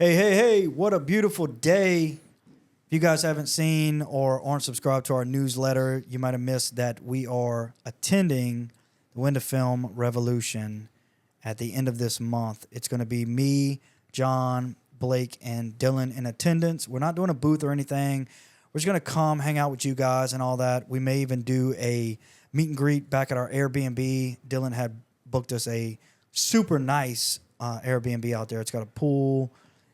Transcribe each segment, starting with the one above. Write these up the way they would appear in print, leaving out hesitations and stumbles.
Hey, what a beautiful day. If you guys haven't seen or aren't subscribed to our newsletter, you might have missed that we are attending the Window Film Revolution at the end of this month. It's going to be me, John, Blake, and Dylan in attendance. We're not doing a booth or anything. We're just going to come hang out with you guys and all that. We may even do a meet and greet back at our Airbnb. Dylan had booked us a super nice Airbnb out there. It's got a pool.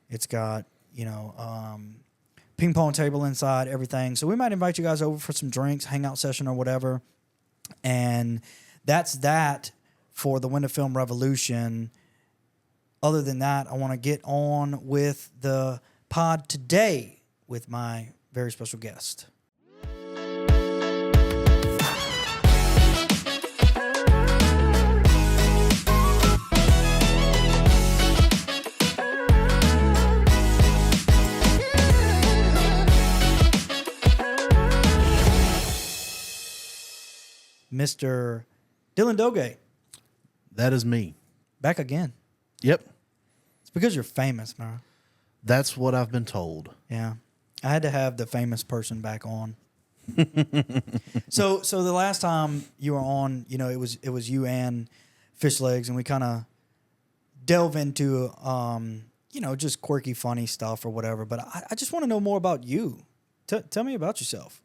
It's got, ping pong table inside, everything. So we might invite you guys over for some drinks, hangout session or whatever. And that's that for the Window Film Revolution. Other than that, I want to get on with the pod today with my very special guest. Mr. Dylan Doiga. That is me. Back again. Yep. It's because you're famous, man. That's what I've been told. Yeah. I had to have the famous person back on. So the last time you were on, it was you and Fish Legs, and we kind of delve into just quirky, funny stuff or whatever. But I just want to know more about you. Tell me about yourself.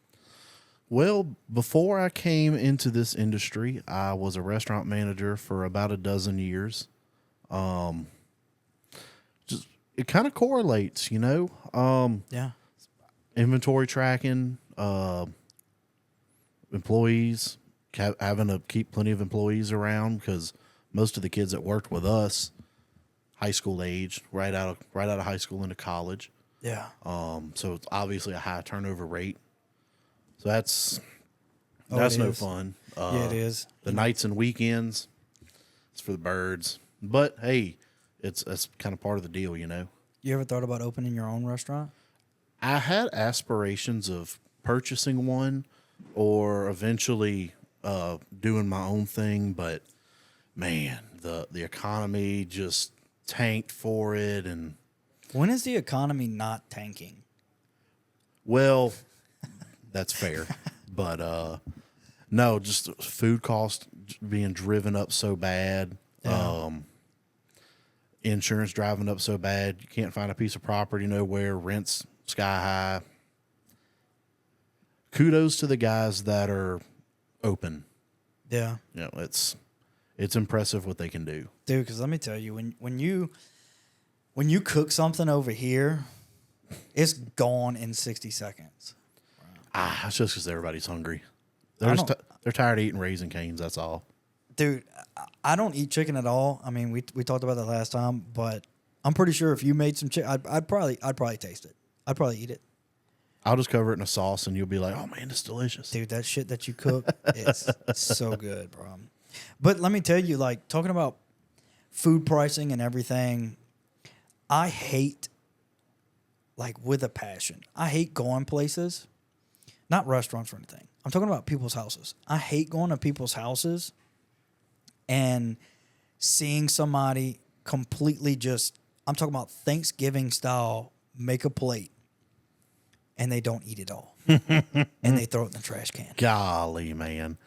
Well, before I came into this industry, I was a restaurant manager for about a dozen years. Just it kind of correlates, Yeah. Inventory tracking, employees, having to keep plenty of employees around because most of the kids that worked with us, high school age, right out of high school into college. Yeah. So it's obviously a high turnover rate. So that's no fun. Yeah, it is. The nights and weekends, it's for the birds. But hey, that's kind of part of the deal, You ever thought about opening your own restaurant? I had aspirations of purchasing one or eventually doing my own thing, but man, the economy just tanked for it. And When is the economy not tanking? well, that's fair. But no, just food costs being driven up so bad. Yeah. Insurance driving up so bad. You can't find a piece of property nowhere. Rents sky high. Kudos to the guys that are open. Yeah. It's impressive what they can do. Dude, because let me tell you, when you cook something over here, it's gone in 60 seconds. It's just because everybody's hungry. They're tired of eating Raisin Canes. That's all. Dude, I don't eat chicken at all. I mean, we talked about that last time, but I'm pretty sure if you made some chicken, I'd probably taste it. I'd probably eat it. I'll just cover it in a sauce, and you'll be like, "Oh man, it's delicious." Dude, that shit that you cook, it's so good, bro. But let me tell you, like, talking about food pricing and everything, I hate, like, with a passion, I hate going places, not restaurants or anything. I'm talking about people's houses. I hate going to people's houses and seeing somebody completely I'm talking about Thanksgiving style, make a plate, and they don't eat it all. And they throw it in the trash can. Golly, man.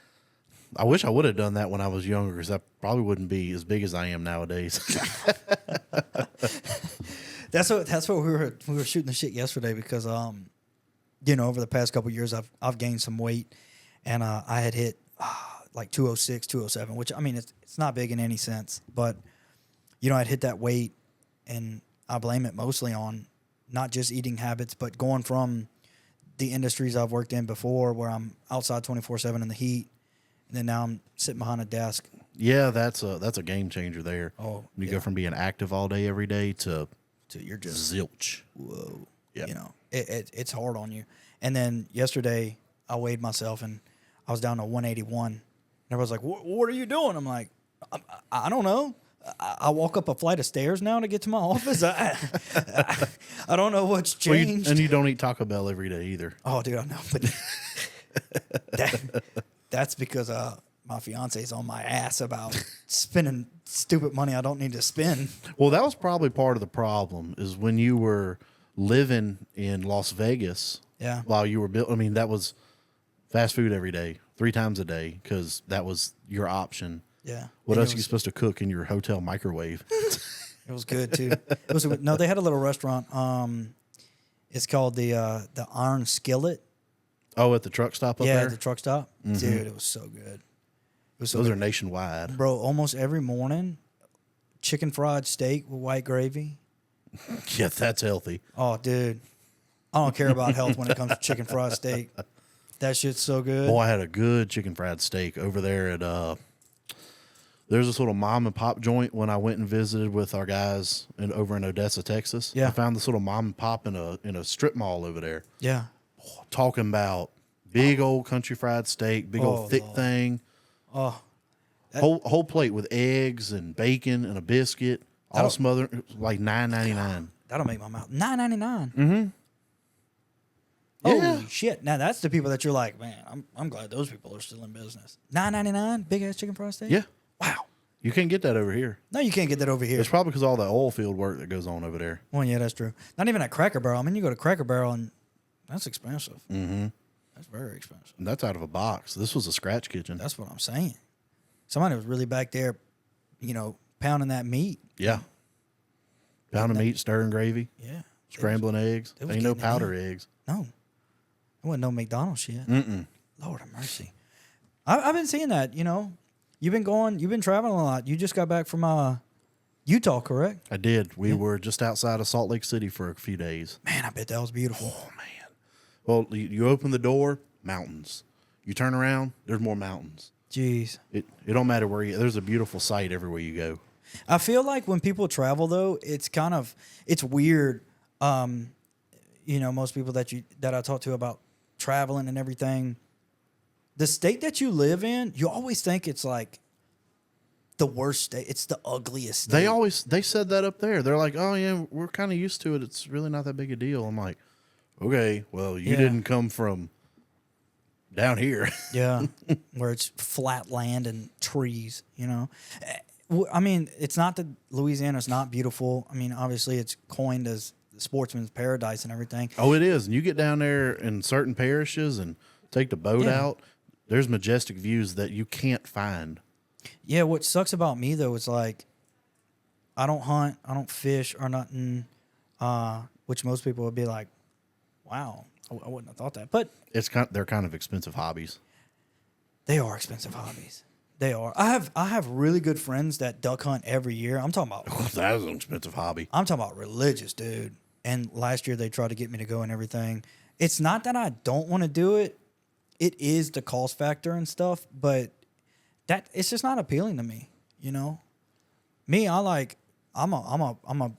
I wish I would have done that when I was younger because I probably wouldn't be as big as I am nowadays. That's what we were shooting the shit yesterday because over the past couple of years I've gained some weight, and I had hit like 206, 207, which I mean it's not big in any sense, but I'd hit that weight, and I blame it mostly on not just eating habits, but going from the industries I've worked in before where I'm outside 24/7 in the heat, and then now I'm sitting behind a desk. Yeah, that's a game changer there. Oh, you go from being active all day every day to you're just zilch. Whoa. Yeah. It's hard on you. And then yesterday I weighed myself and I was down to 181. And everyone's like, what are you doing? I'm like, I don't know. I walk up a flight of stairs now to get to my office. I don't know what's changed. And you don't eat Taco Bell every day either. Oh, dude, I know. But that's because my fiance's on my ass about spending stupid money I don't need to spend. Well, that was probably part of the problem is when you were living in Las Vegas. Yeah. While you were I mean, that was fast food every day, 3 times a day, because that was your option. Yeah. What And else are you supposed to cook in your hotel microwave? It was good too. No, they had a little restaurant. It's called the Iron Skillet. Oh, at the truck stop up Yeah, there? at the truck stop. Dude, it was so good. It was so Those good. are nationwide. Bro, almost every morning, chicken fried steak with white gravy. Yeah, that's healthy. Oh, dude. I don't care about health when it comes to chicken fried steak. That shit's so good. Boy, I had a good chicken fried steak over there at there's this little mom and pop joint when I went and visited with our guys over in Odessa, Texas. Yeah. I found this little mom and pop in a strip mall over there. Yeah. Talking about big old country fried steak, big old thick Lord. thing. Oh, Whole plate with eggs and bacon and a biscuit, all smothered, like $9.99. that'll make my mouth. $9.99. Mm-hmm. Holy Yeah. shit. Now that's the people that you're like, man, I'm glad those people are still in business. $9.99, big ass chicken fried steak? Yeah. Wow. You can't get that over here. No, you can't get that over here. It's probably because all the oil field work that goes on over there. Well, yeah, that's true. Not even at Cracker Barrel. I mean, you go to Cracker Barrel and that's expensive. Mm-hmm. That's very expensive. And that's out of a box. This was a scratch kitchen. That's what I'm saying. Somebody was really back there, pounding that meat. Yeah. Pound of meat, stirring gravy, Yeah. scrambling eggs. they was Ain't no getting it powder eggs. No. It wasn't no McDonald's shit. Mm-mm. Lord have mercy. I've been seeing that, You've been traveling a lot. You just got back from Utah, correct? I did. We were just outside of Salt Lake City for a few days. Man, I bet that was beautiful. Oh, man. Well, you open the door, mountains. You turn around, there's more mountains. Jeez. It don't matter where there's a beautiful sight everywhere you go. I feel like when people travel, though, it's weird. Most people that I talk to about traveling and everything, the state that you live in, you always think it's like the worst state. It's the ugliest state. They said that up there. They're like, oh yeah, we're kind of used to it. It's really not that big a deal. I'm like, okay, well, you didn't come from down here. Yeah, where it's flat land and trees, I mean, it's not that Louisiana's not beautiful. I mean, obviously it's coined as the sportsman's paradise and everything. Oh, it is. And you get down there in certain parishes and take the boat out, there's majestic views that you can't find. Yeah, what sucks about me, though, is like, I don't hunt, I don't fish or nothing, which most people would be like, wow, I wouldn't have thought that. But They're kind of expensive hobbies. they are expensive hobbies. They are. I have really good friends that duck hunt every year. I'm talking about That is an expensive hobby. I'm talking about religious, dude. And last year they tried to get me to go and everything. It's not that I don't want to do it. It is the cost factor and stuff, but that it's just not appealing to me, Me, I'm a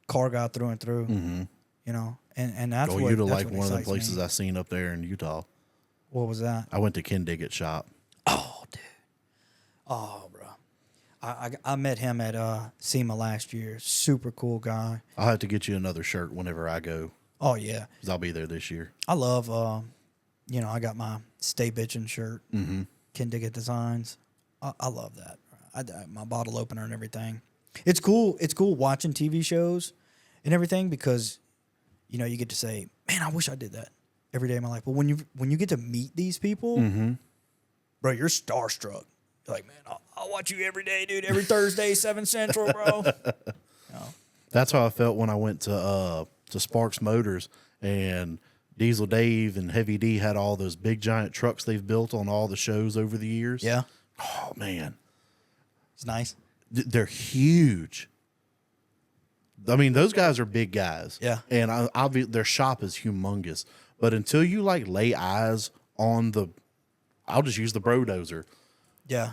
car guy through and through, and that's what you'd that's like what one of the excites places me. I seen up there in Utah. What was that? I went to Ken Diggett's shop. Oh, dude. Oh, bro. I met him at SEMA last year. Super cool guy. I'll have to get you another shirt whenever I go, Oh, yeah. because I'll be there this year. I love, I got my Stay Bitchin' shirt, Ken Diggett Designs. I love that. My bottle opener and everything. It's cool. It's cool watching TV shows and everything because, you get to say, man, I wish I did that every day of my life. But when you get to meet these people, bro, you're starstruck. You're like, man, I'll watch you every day, dude. Every Thursday, 7 Central, bro. That's how I felt when I went to Sparks Motors and Diesel Dave and Heavy D had all those big giant trucks they've built on all the shows over the years. Yeah. Oh man, It's nice. they're huge. I mean, those guys are big guys. Yeah. And their shop is humongous. But until you lay eyes on I'll just use the Brodozer. Yeah.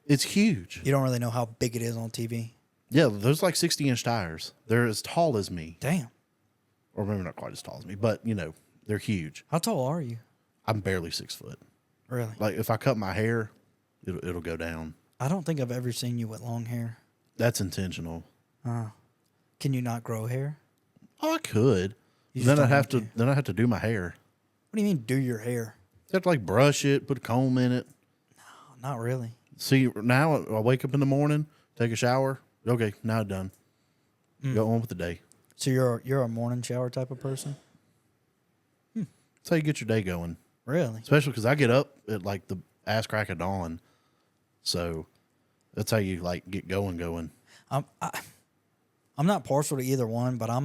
It's huge. You don't really know how big it is on TV. Yeah, those 60-inch tires. They're as tall as me. Damn. Or maybe not quite as tall as me, but they're huge. How tall are you? I'm barely 6 foot. Really? Like if I cut my hair, it'll go down. I don't think I've ever seen you with long hair. That's intentional. Can you not grow hair? Oh, I could. You just Then don't I'd have want to. Then I have to do my hair. What do you mean do your hair? You have to brush it, put a comb in it. not really. See, now I wake up in the morning, take a shower. Okay, now done. Go on with the day. So you're a morning shower type of person? That's how you get your day going. Really? Especially because I get up at like the ass crack of dawn. So that's how you like get going. I'm not partial to either one, but I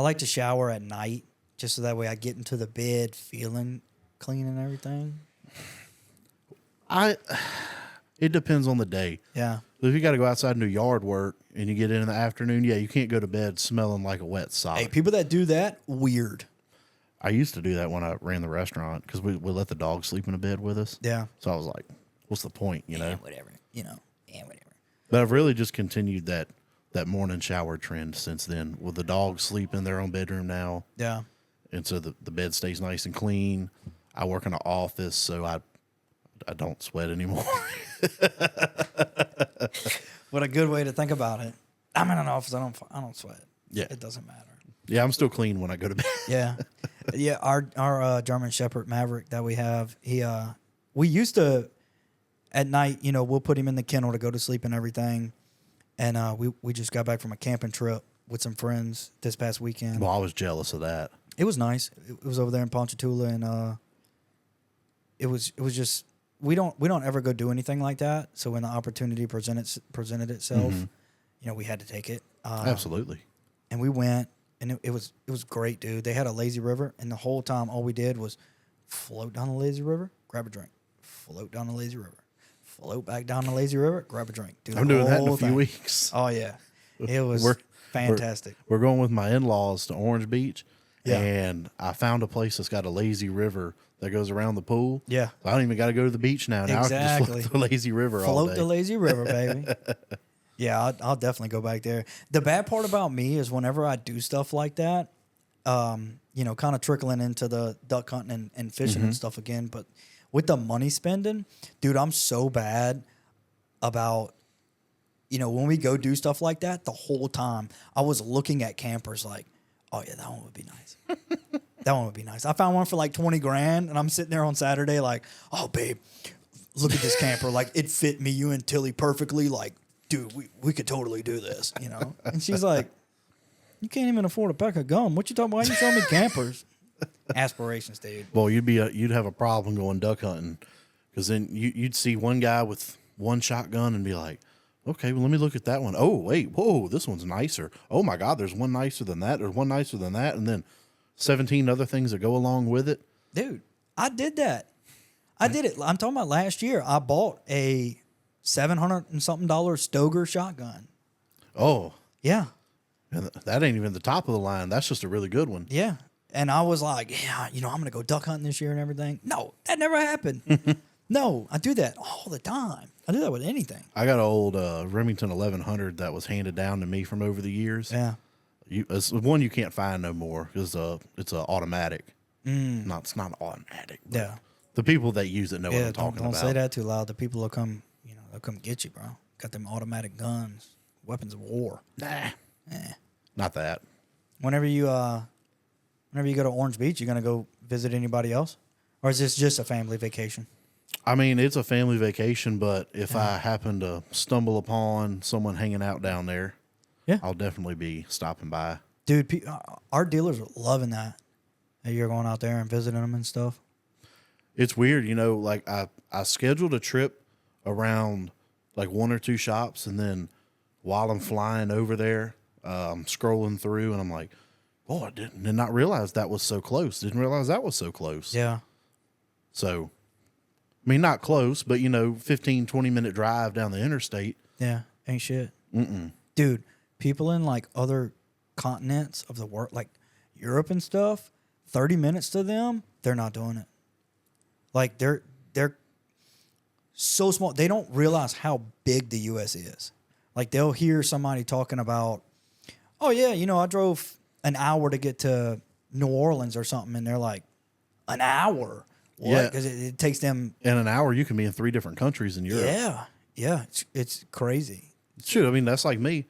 like to shower at night just so that way I get into the bed feeling clean and everything. It depends on the day. Yeah. If you got to go outside and do yard work and you get in the afternoon, yeah, you can't go to bed smelling like a wet sock. Hey, people that do that, weird. I used to do that when I ran the restaurant because we let the dog sleep in a bed with us. Yeah. So I was like, what's the point, you know? Yeah, whatever. Whatever. But I've really just continued that morning shower trend since then with the dogs sleep in their own bedroom now. Yeah. And so the bed stays nice and clean. I work in an office, so I don't sweat anymore. What a good way to think about it. I'm in an office. I don't sweat. Yeah. It doesn't matter. Yeah, I'm still clean when I go to bed. Yeah. Yeah. Our German Shepherd Maverick that we have, we used to, at night, we'll put him in the kennel to go to sleep and everything. And we just got back from a camping trip with some friends this past weekend. Well, I was jealous of that. It was nice. It was over there in Ponchatoula, and it was just we don't ever go do anything like that. So when the opportunity presented itself, we had to take it. Absolutely. And we went, and it was great, dude. They had a lazy river, and the whole time all we did was float down the lazy river, grab a drink, float down the lazy river, float back down the lazy river, grab a drink. I'm doing that in a few weeks. Oh yeah, it was fantastic. We're going with my in-laws to Orange Beach. Yeah. And I found a place that's got a lazy river that goes around the pool. Yeah. So I don't even got to go to the beach now. Now Exactly. I can just float the lazy river all day. Float the lazy river, baby. Yeah, I'll definitely go back there. The bad part about me is whenever I do stuff like that, kind of trickling into the duck hunting and fishing and stuff again. But with the money spending, dude, I'm so bad about, when we go do stuff like that, the whole time I was looking at campers like, oh, yeah, that one would be nice. That one would be nice. I found one for like 20 grand, and I'm sitting there on Saturday like, oh, babe, look at this camper. Like, it fit me, you, and Tilly perfectly. Like, dude, we could totally do this, And she's like, you can't even afford a pack of gum. What you talking about? Why you showing me campers? Aspirations, dude. Well, you'd have a problem going duck hunting because then you'd see one guy with one shotgun and be like, okay, well, let me look at that one. Oh, wait, whoa, this one's nicer. Oh, my God, there's one nicer than that. There's one nicer than that. And then 17 other things that go along with it. Dude, I did that. I did it. I'm talking about last year. I bought a $700 and something Stoger shotgun. Oh. Yeah. And that ain't even the top of the line. That's just a really good one. Yeah. And I was like, yeah, I'm going to go duck hunting this year and everything. No, that never happened. No, I do that all the time. I do that with anything. I got an old Remington 1100 that was handed down to me from over the years. Yeah. It's one you can't find no more because it's an automatic. It's not automatic. Yeah. The people that use it know what I'm talking don't about. Don't say that too loud. The people will come, they'll come get you, bro. Got them automatic guns, weapons of war. Nah. Not that. Whenever you go to Orange Beach, you gonna go visit anybody else, or is this just a family vacation? I mean, it's a family vacation, but if I happen to stumble upon someone hanging out down there, I'll definitely be stopping by. Dude, our dealers are loving that you're going out there and visiting them and stuff. It's weird, like I scheduled a trip around like one or two shops, and then while I'm flying over there, I'm scrolling through, and I'm like, oh, I did not realize that was so close. Didn't realize that was so close. Yeah. So, I mean, not close, but, 15, 20-minute drive down the interstate. Yeah, ain't shit. Dude, people in, like, other continents of the world, like Europe and stuff, 30 minutes to them, they're not doing it. Like, they're so small. They don't realize how big the U.S. is. Like, they'll hear somebody talking about, oh, yeah, I drove an hour to get to New Orleans or something, and they're like, an hour? What? Yeah. Because it takes them... In an hour, you can be in 3 different countries in Europe. Yeah. It's crazy. Shoot, I mean, that's like me.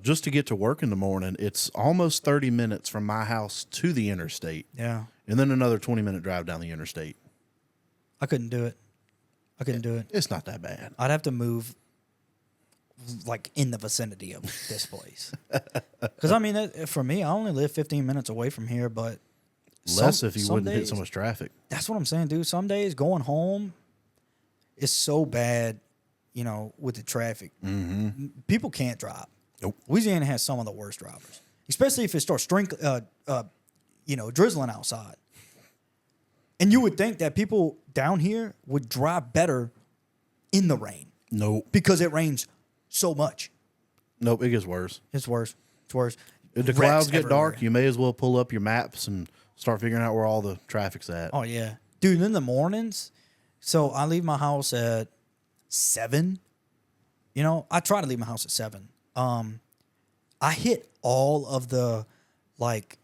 Just to get to work in the morning, it's almost 30 minutes from my house to the interstate. Yeah. And then another 20-minute drive down the interstate. I couldn't do it. I couldn't do it. It's not that bad. I'd have to move like in the vicinity of this place. Because I mean, for me, I only live 15 minutes away from here, but Less if you some wouldn't hit days- so much traffic. That's what I'm saying, dude. Some days going home is so bad, you know, with the traffic. Mm-hmm. People can't drive. Nope. Louisiana has some of the worst drivers, especially if it starts drizzling outside. And you would think that people down here would drive better in the rain Nope. because it rains so much. Nope. It gets worse. It's worse. It's worse. If the Wrecks clouds get everywhere. dark, you may as well pull up your maps and start figuring out where all the traffic's at. Oh yeah, dude. In the mornings, so I leave my house at 7. You know, I try to leave my house at 7. I hit all of the like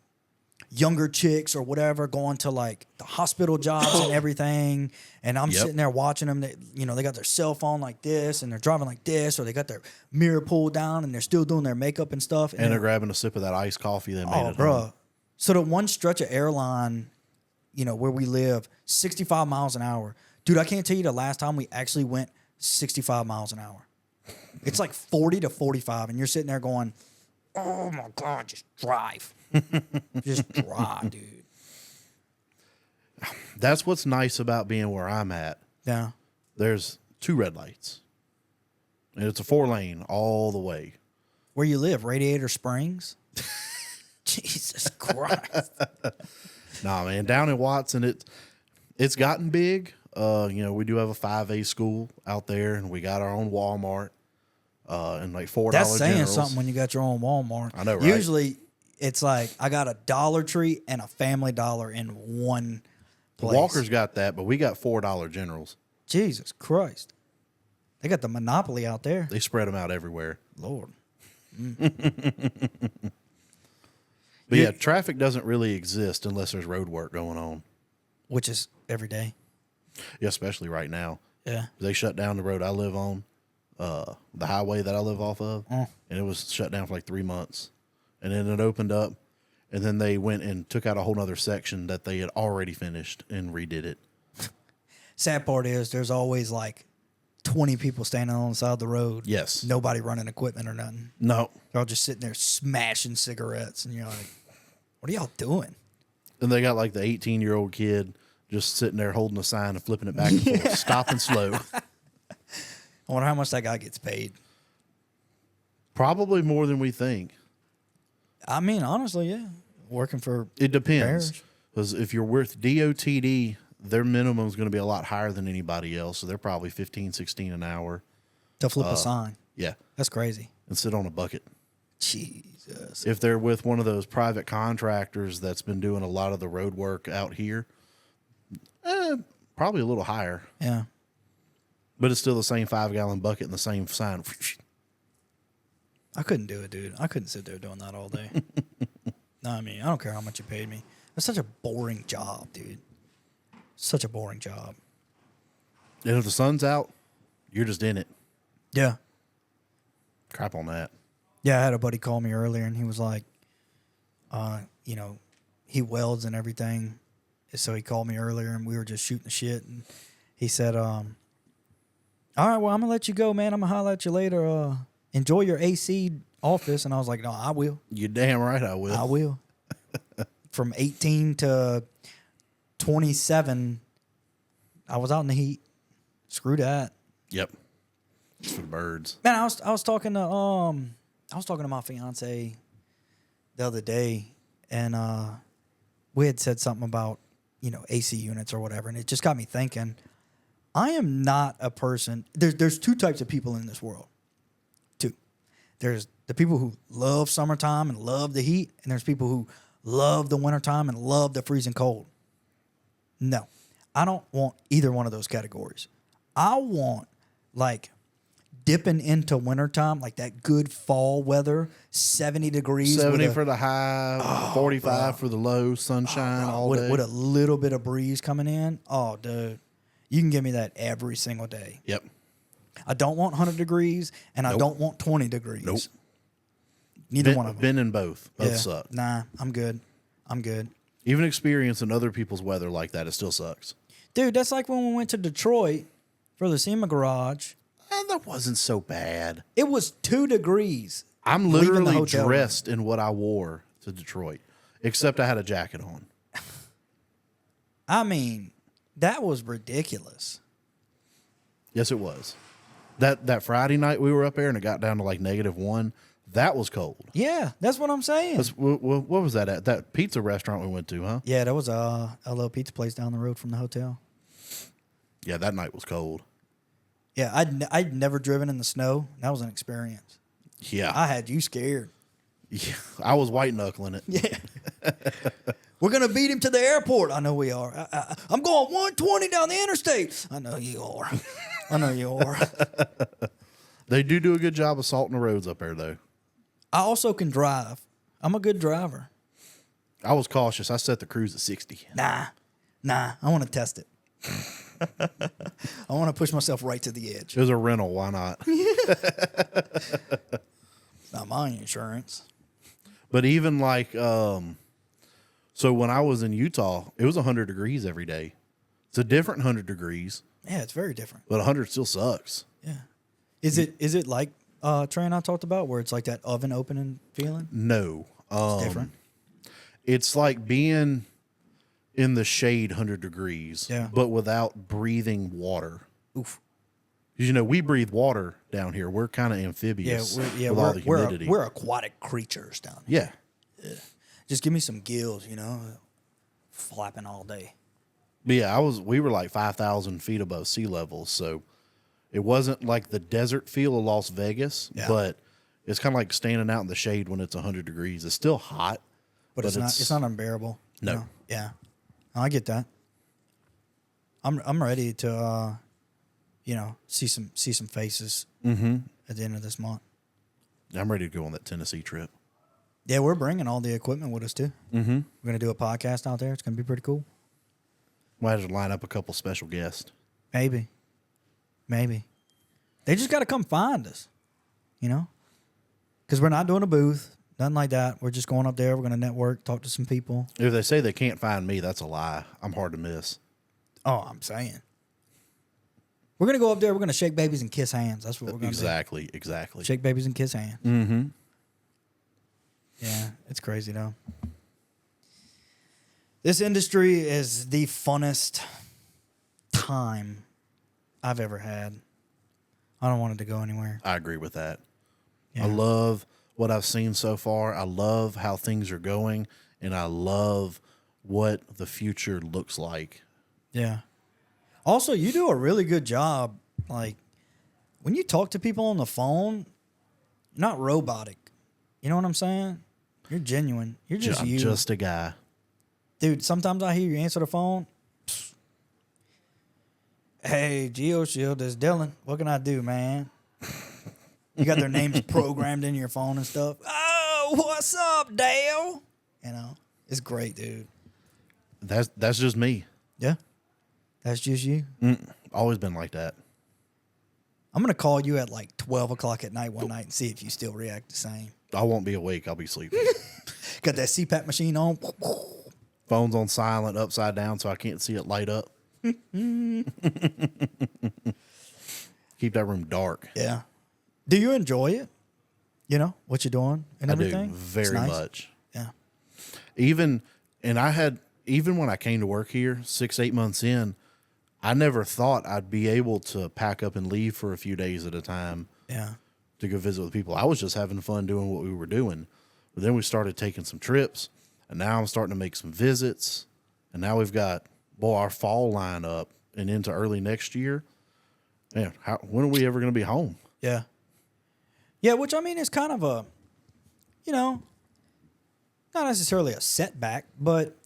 younger chicks or whatever going to like the hospital jobs and everything, and I'm Yep. sitting there watching them. They, you know, they got their cell phone like this, and they're driving like this, or they got their mirror pulled down, and they're still doing their makeup and stuff. And they're grabbing a sip of that iced coffee they made Oh, at bro. home. So the one stretch of airline, you know, where we live, 65 miles an hour. Dude, I can't tell you the last time we actually went 65 miles an hour. It's like 40 to 45, and you're sitting there going, oh, my God, just drive. Just drive, dude. That's what's nice about being where I'm at. Yeah. There's 2 red lights. And it's a 4-lane all the way. Where you live, Radiator Springs? Jesus Christ. Nah, man, down in Watson, it's gotten big. You know, we do have a 5A school out there, and we got our own Walmart, and like $4 That's saying Generals. something when you got your own Walmart. I know, right? Usually, it's like I got a Dollar Tree and a Family Dollar in one place. Walker's got that, but we got $4 Generals. Jesus Christ. They got the monopoly out there. They spread them out everywhere. Lord. But yeah, traffic doesn't really exist unless there's road work going on. Which is every day. Yeah, especially right now. Yeah. They shut down the road I live on, the highway that I live off of, and it was shut down for like 3 months. And then it opened up, and then they went and took out a whole other section that they had already finished and redid it. Sad part is there's always like 20 people standing on the side of the road. Yes. Nobody running equipment or nothing. No. They're all just sitting there smashing cigarettes. And you're like, what are y'all doing? And they got like the 18-year-old kid just sitting there holding a sign and flipping it back and forth, stopping slow. I wonder how much that guy gets paid. Probably more than we think. I mean, honestly, yeah. Working for It depends. Bears. Because if you're with DOTD, their minimum is going to be a lot higher than anybody else. So they're probably 15, 16 an hour. To flip a sign. Yeah. That's crazy. And sit on a bucket. Jesus. If they're with one of those private contractors that's been doing a lot of the road work out here, probably a little higher. Yeah. But it's still the same 5-gallon bucket and the same sign. I couldn't do it, dude. I couldn't sit there doing that all day. No, I mean, I don't care how much you paid me. That's such a boring job, dude. Such a boring job. And if the sun's out, you're just in it. Yeah. Crap on that. Yeah, I had a buddy call me earlier, and he was like, you know, he welds and everything. So he called me earlier, and we were just shooting the shit. And he said, all right, well, I'm going to let you go, man. I'm going to holler at you later. Enjoy your AC office. And I was like, no, I will. You're damn right I will. I will. From 18 to 27, I was out in the heat. Screw that. Yep. It's for the birds. Man, I was talking to my fiance the other day, and we had said something about, you know, AC units or whatever, and it just got me thinking. I am not a person. There's 2 types of people in this world. 2. There's the people who love summertime and love the heat, and there's people who love the wintertime and love the freezing cold. No, I don't want either one of those categories. I want, like, dipping into wintertime, like that good fall weather, 70 degrees. 70 for the high, 45 for the low, sunshine all day. With a little bit of breeze coming in. Oh, dude. You can give me that every single day. Yep. I don't want 100 degrees, and I don't want 20 degrees. Nope. Neither one of them. Been in both. Both suck. Nah, I'm good. I'm good. Even experiencing other people's weather like that, it still sucks. Dude, that's like when we went to Detroit Further, see my garage. And that wasn't so bad. It was 2 degrees. I'm leaving the literally hotel room. dressed in what I wore to Detroit, except I had a jacket on. I mean, that was ridiculous. Yes, it was. That Friday night we were up there and it got down to like -1. That was cold. Yeah, that's what I'm saying. What was that at? That pizza restaurant we went to, huh? Yeah, that was a little pizza place down the road from the hotel. Yeah, that night was cold. Yeah, I'd never driven in the snow. That was an experience. Yeah. I had you scared. Yeah, I was white knuckling it. Yeah. We're going to beat him to the airport. I know we are. I'm going 120 down the interstate. I know you are. I know you are. They do a good job of salting the roads up there, though. I also can drive. I'm a good driver. I was cautious. I set the cruise at 60. Nah. I want to test it. I want to push myself right to the edge. It was a rental. Why not? It's not my insurance. But even like, so when I was in Utah, it was 100 degrees every day. It's a different 100 degrees, Yeah, it's very different. but 100 still sucks. Yeah. Is it like Trey and I talked about where it's like that oven opening feeling? No. It's different. It's like being in the shade 100 degrees, Yeah. but without breathing water. Oof. 'Cause, you know, we breathe water down here. We're kind of amphibious with all the humidity. We're aquatic creatures down here. Yeah. Just give me some gills, flapping all day. But yeah, we were like 5,000 feet above sea level. So it wasn't like the desert feel of Las Vegas, Yeah. but it's kind of like standing out in the shade when it's 100 degrees. It's still hot, But it's not unbearable. No. Yeah. I get that. I'm ready to see some faces at the end of this month. I'm ready to go on that Tennessee trip. Yeah, we're bringing all the equipment with us too. Mm-hmm. We're gonna do a podcast out there. It's gonna be pretty cool. Might have to line up a couple special guests. Maybe. They just got to come find us, because we're not doing a booth, nothing like that. We're just going up there. We're gonna network, talk to some people. If they say they can't find me, that's a lie. I'm hard to miss. Oh, I'm saying. We're gonna go up there. We're gonna shake babies and kiss hands. That's what we're gonna Exactly. do. Shake babies and kiss hands. Mm-hmm. Yeah, it's crazy though. This industry is the funnest time I've ever had. I don't want it to go anywhere. I agree with that. Yeah. I love what I've seen so far. I love how things are going, and I love what the future looks like. Yeah. Also, you do a really good job. Like, when you talk to people on the phone, you're not robotic. You know what I'm saying? You're genuine. You're just I'm you. just a guy. Dude, sometimes I hear you answer the phone. Hey, Geoshield, this is Dylan. What can I do, man? You got their names programmed in your phone and stuff. Oh, what's up, Dale? It's great, dude. That's just me. Yeah. That's just you. Always been like that. I'm going to call you at like 12 o'clock at night one night and see if you still react the same. I won't be awake. I'll be sleeping. Got that CPAP machine on. Phone's on silent, upside down, so I can't see it light up. Keep that room dark. Yeah. Do you enjoy it? What you're doing and everything? I do very much. Yeah. Even when I came to work here 6-8 months in, I never thought I'd be able to pack up and leave for a few days at a time. Yeah. To go visit with people. I was just having fun doing what we were doing. But then we started taking some trips, and now I'm starting to make some visits. And now we've got, our fall line up and into early next year. Man, when are we ever going to be home? Yeah. Yeah, which I mean is kind of a, not necessarily a setback, but.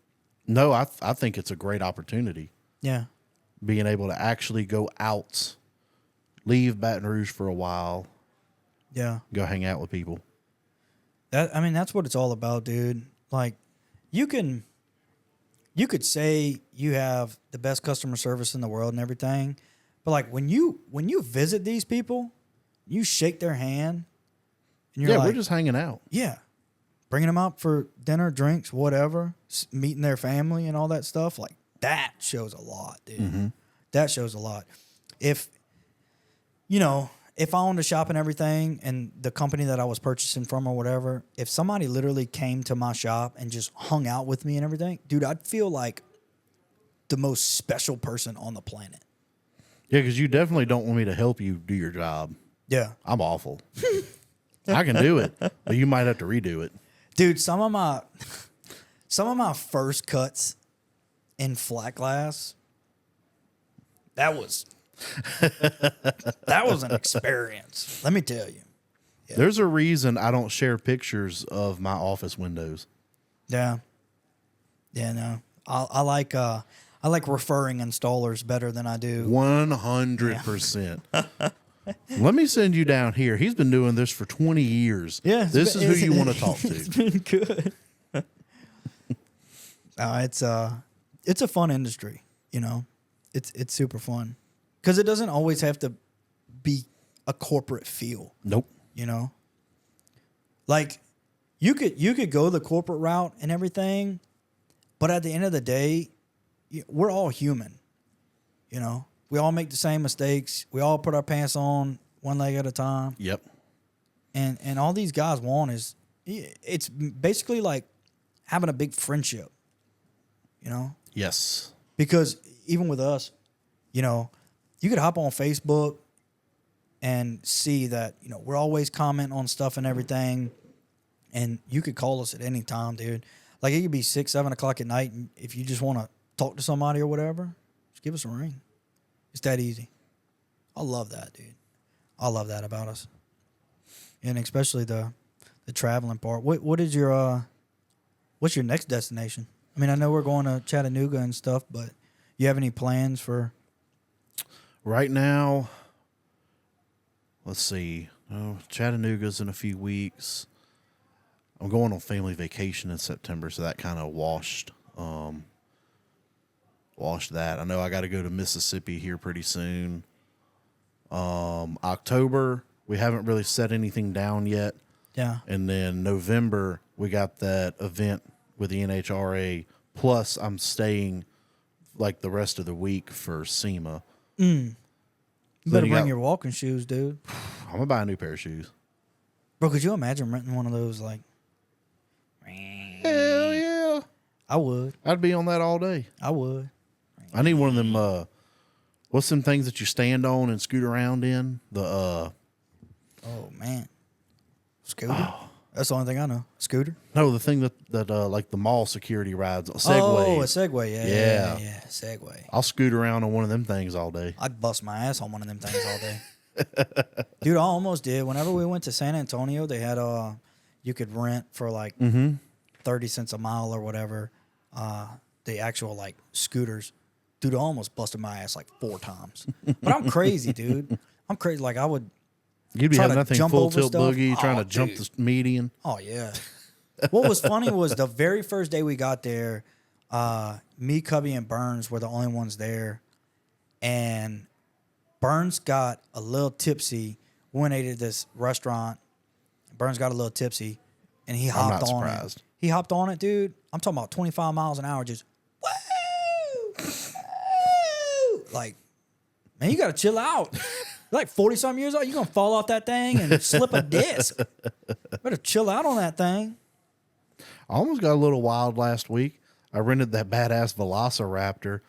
No, I think it's a great opportunity. Yeah. Being able to actually go out, leave Baton Rouge for a while. Yeah. Go hang out with people. That's what it's all about, dude. Like, you could say you have the best customer service in the world and everything, but like when you visit these people, you shake their hand, and you're like, we're just hanging out. Yeah, bringing them out for dinner, drinks, whatever, meeting their family and all that stuff. Like that shows a lot, dude. Mm-hmm. That shows a lot. If you know, if I owned a shop and everything and the company that I was purchasing from or whatever, if somebody literally came to my shop and just hung out with me and everything, dude, I'd feel like the most special person on the planet. Yeah, because you definitely don't want me to help you do your job. Yeah. I'm awful. I can do it, but you might have to redo it. Dude, some of my first cuts in flat glass, that was an experience. Let me tell you. Yeah. There's a reason I don't share pictures of my office windows. Yeah. Yeah, no. I like referring installers better than I do. 100%. Let me send you down here. He's been doing this for 20 years. Yeah. This is who you want to talk to. It's been good. It's a fun industry, you know. It's super fun. Because it doesn't always have to be a corporate feel. Nope. You know? Like you could go the corporate route and everything, but at the end of the day, we're all human. You know? We all make the same mistakes. We all put our pants on one leg at a time. Yep. And all these guys want is, it's basically like having a big friendship, you know? Yes. Because even with us, you know, you could hop on Facebook and see that, you know, we're always commenting on stuff and everything. And you could call us at any time, dude. Like it could be 6, 7 o'clock at night. And if you just want to talk to somebody or whatever, just give us a ring. It's that easy. I love that, dude. I love that about us. And especially the traveling part. What is your what's your next destination? I mean, I know we're going to Chattanooga and stuff, but you have any plans for? Right now, let's see. Oh, Chattanooga's in a few weeks. I'm going on family vacation in September, so that kind of washed that. I know I got to go to Mississippi here pretty soon. October, we haven't really set anything down yet. Yeah. And then November, we got that event with the NHRA. Plus, I'm staying like the rest of the week for SEMA. You better bring your walking shoes, dude. I'm going to buy a new pair of shoes. Bro, could you imagine renting one of those? Like, Hell yeah. I would. I'd be on that all day. I would. I need one of them, what's them things that you stand on and scoot around in? Oh, man. Scooter? That's the only thing I know. Scooter? No, the thing that like the mall security rides. Segway. Oh, a Segway. Yeah. Segway. I'll scoot around on one of them things all day. I'd bust my ass on one of them things all day. Dude, I almost did. Whenever we went to San Antonio, they had you could rent for like 30 cents a mile or whatever, the actual like scooters. Dude, I almost busted my ass like 4 times. But I'm crazy, dude. I'm crazy. Like I would. You'd be try having to that thing jump full over tilt stuff. boogie, trying Oh, to jump dude. the median. Oh, yeah. What was funny was the very first day we got there, me, Cubby, and Burns were the only ones there. And Burns got a little tipsy. We went and ate at this restaurant. Burns got a little tipsy, and he hopped not on surprised. it. He hopped on it, dude. I'm talking about 25 miles an hour, just woo, woo. Like, man, you got to chill out. You're like 40-something years old, you're going to fall off that thing and slip a disc. Better chill out on that thing. I almost got a little wild last week. I rented that badass Velociraptor,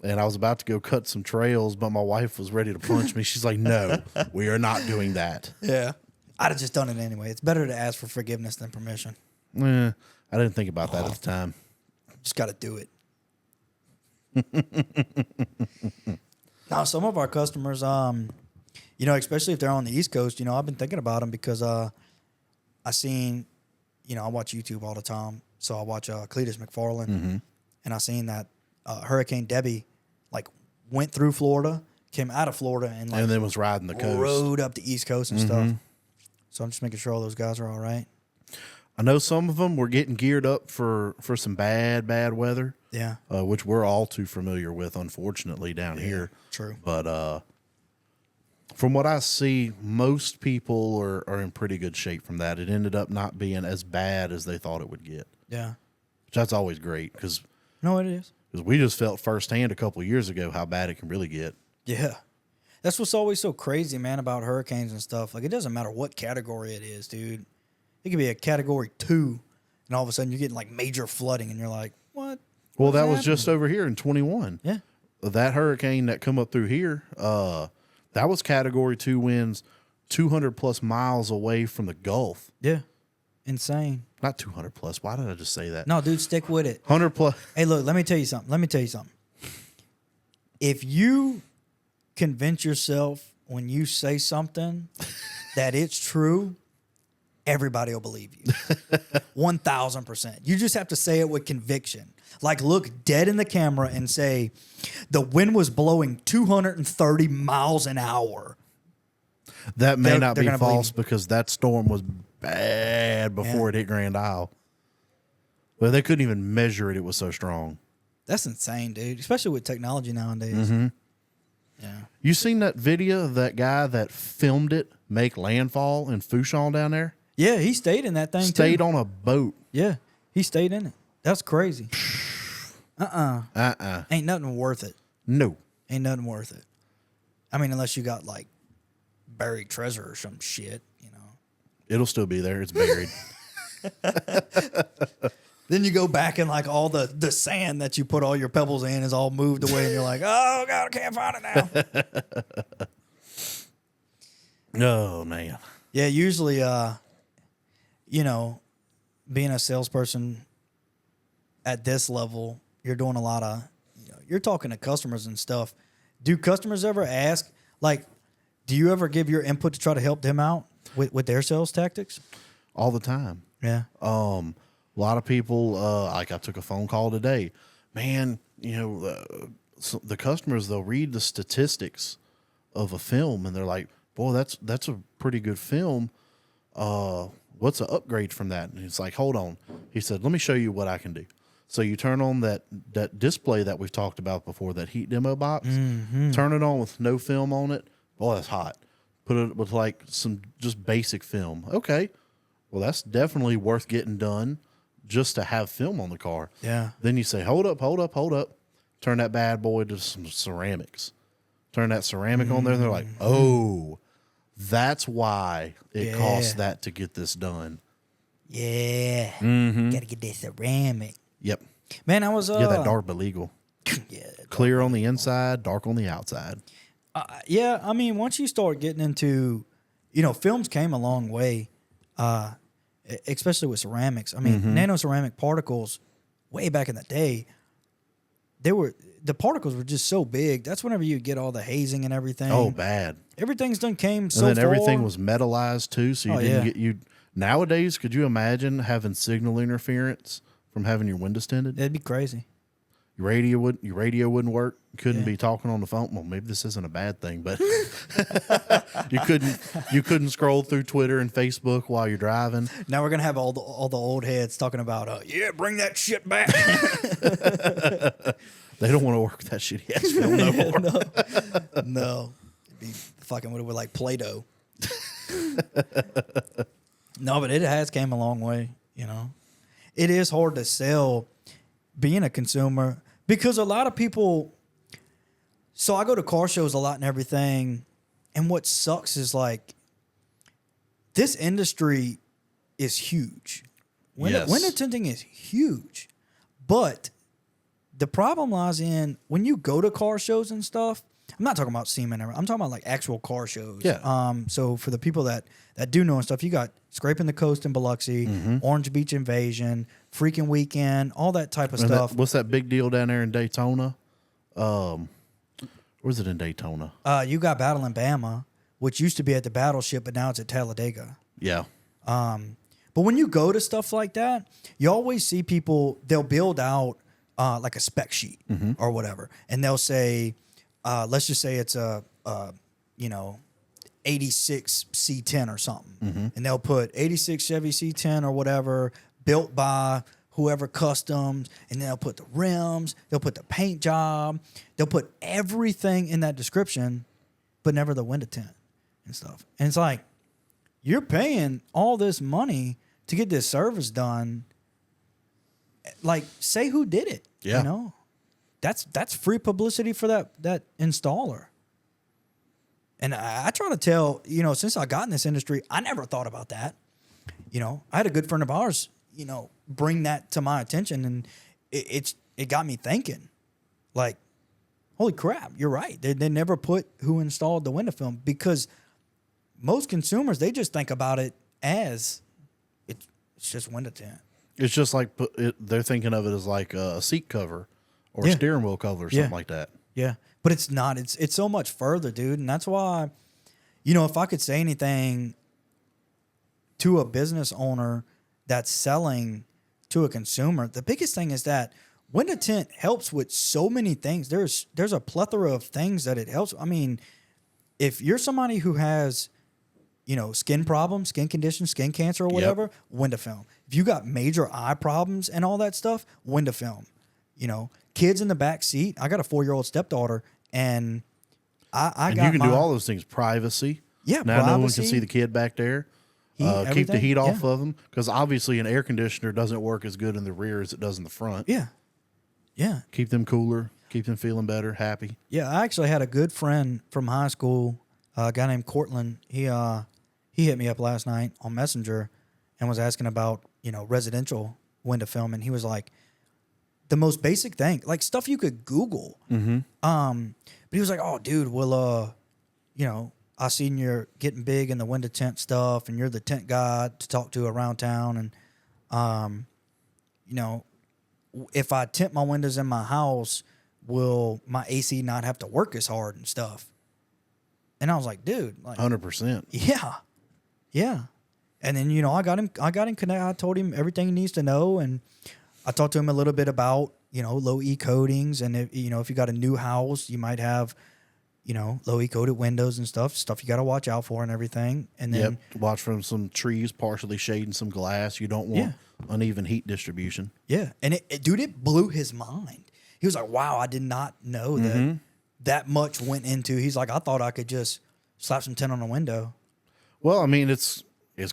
and I was about to go cut some trails, but my wife was ready to punch me. She's like, no, we are not doing that. Yeah. I'd have just done it anyway. It's better to ask for forgiveness than permission. I didn't think about that at the time. Just got to do it. Now, some of our customers, you know, especially if they're on the East Coast, you know, I've been thinking about them because I seen, you know, I watch YouTube all the time. So I watch Cletus McFarland, and I seen that Hurricane Debbie, like, went through Florida, came out of Florida, and, like, And then was riding the coast. rode up the East Coast and stuff. So I'm just making sure all those guys are all right. I know some of them were getting geared up for some bad weather. Yeah. Which we're all too familiar with, unfortunately, down here. True. But from what I see, most people are in pretty good shape from that. It ended up not being as bad as they thought it would get. Yeah. Which that's always great because You know what it is? we just felt firsthand a couple of years ago how bad it can really get. Yeah. That's what's always so crazy, man, about hurricanes and stuff. Like, it doesn't matter what category it is, dude. It could be a category 2, and all of a sudden you're getting like major flooding, and you're like, what? Well, What's that was happening? just over here in 21. Yeah. That hurricane that come up through here, that was category 2 winds 200 plus miles away from the Gulf. Yeah. Insane. Not 200 plus. Why did I just say that? No, dude, stick with it. 100 plus. Hey, look, let me tell you something. If you convince yourself when you say something that it's true, everybody will believe you. 1,000%. You just have to say it with conviction. Like, look dead in the camera and say, the wind was blowing 230 miles an hour. That may They're not be gonna believe false you. because that storm was bad before it hit Grand Isle. But they couldn't even measure it. It was so strong. That's insane, dude. Especially with technology nowadays. Mm-hmm. Yeah. You seen that video of that guy that filmed it make landfall in Fouchon down there? Yeah, he stayed in that thing Stayed too. on a boat. Yeah, he stayed in it. That's crazy. Ain't nothing worth it. No. Ain't nothing worth it. I mean, unless you got like buried treasure or some shit, you know. It'll still be there. It's buried. Then you go back and like all the sand that you put all your pebbles in is all moved away, and you're like, oh God, I can't find it now. Oh, man. Yeah, usually, you know, being a salesperson at this level, you're doing a lot of, you know, you're talking to customers and stuff. Do customers ever ask, like, do you ever give your input to try to help them out with their sales tactics? All the time. Yeah. A lot of people, like I took a phone call today. Man, you know, so the customers, they'll read the statistics of a film and they're like, boy, that's a pretty good film. What's an upgrade from that? And he's like, hold on. He said, let me show you what I can do. So you turn on that display that we've talked about before, that heat demo box, turn it on with no film on it. Boy, that's hot. Put it with like some just basic film. Okay. Well, that's definitely worth getting done just to have film on the car. Yeah. Then you say, hold up. Turn that bad boy to some ceramics. Turn that ceramic on there. And they're like, oh, that's why it costs that to get this done. Yeah. Got to get that ceramic. Yep. Man, I was... Yeah, that dark but legal. Yeah. Clear on the inside, dark on the outside. Yeah, I mean, once you start getting into, you know, films came a long way, especially with ceramics. I mean, nano ceramic particles, way back in the day, the particles were just so big. That's whenever you get all the hazing and everything. Oh, bad. Everything's done came so And then far. everything was metallized too, so you didn't get you. Nowadays, could you imagine having signal interference from having your windows tinted? That'd be crazy. Your radio wouldn't work. You couldn't be talking on the phone. Well, maybe this isn't a bad thing, but you couldn't scroll through Twitter and Facebook while you're driving. Now we're gonna have all the old heads talking about, yeah, bring that shit back. They don't want to work with that shitty ass film no more. No, it'd be fucking with like Play-Doh. No, but it has came a long way. You know, it is hard to sell being a consumer because a lot of people. So I go to car shows a lot and everything, and what sucks is like this industry is huge. Window tinting is huge, but the problem lies in when you go to car shows and stuff. I'm not talking about SEMA. I'm talking about like actual car shows. Yeah. So for the people that do know and stuff, you got Scraping the Coast in Biloxi, Orange Beach Invasion, Freaking Weekend, all that type of stuff. What's that big deal down there in Daytona? Where's it in Daytona? You got Battle in Bama, which used to be at the Battleship, but now it's at Talladega. Yeah. But when you go to stuff like that, you always see people, they'll build out like a spec sheet or whatever. And they'll say, let's just say it's a 86 C10 or something. And they'll put 86 Chevy C10 or whatever, built by whoever customs, and they'll put the rims, they'll put the paint job, they'll put everything in that description, but never the window tint and stuff. And it's like, you're paying all this money to get this service done. Like, say who did it. Yeah. You know? That's free publicity for that installer. And I try to tell, since I got in this industry, I never thought about that. I had a good friend of ours, bring that to my attention, and it got me thinking, like, holy crap, you're right. They never put who installed the window film, because most consumers, they just think about it as it's just window tint. It's just like they're thinking of it as like a seat cover or a steering wheel cover or something like that. Yeah, but it's not. It's so much further, dude. And that's why, if I could say anything to a business owner that's selling to a consumer, the biggest thing is that window tint helps with so many things. There's a plethora of things that it helps. I mean, if you're somebody who has, skin problems, skin conditions, skin cancer or whatever, window film. If you got major eye problems and all that stuff, window film. Kids in the back seat. I got a 4-year-old stepdaughter, and I got you can do all those things. Privacy. Yeah, now no one can see the kid back there. Keep the heat off of them, because obviously an air conditioner doesn't work as good in the rear as it does in the front. Yeah. Yeah. Keep them cooler. Keep them feeling better, happy. Yeah, I actually had a good friend from high school, a guy named Cortland. He hit me up last night on Messenger and was asking about, residential window film, and he was like, the most basic thing, like stuff you could Google. Mm-hmm. But he was like, "Oh, dude, well, I seen you're getting big in the window tint stuff, and you're the tent guy to talk to around town, and if I tint my windows in my house, will my AC not have to work as hard and stuff?" And I was like, "Dude, like 100%. Yeah." And then I got him connected. I told him everything he needs to know, and I talked to him a little bit about low E coatings, and if you got a new house, you might have low E coated windows and stuff you got to watch out for and everything. And then watch from some trees partially shading some glass. You don't want uneven heat distribution. Yeah, and it blew his mind. He was like, "Wow, I did not know that much went into." He's like, "I thought I could just slap some tint on a window." Well, I mean, it's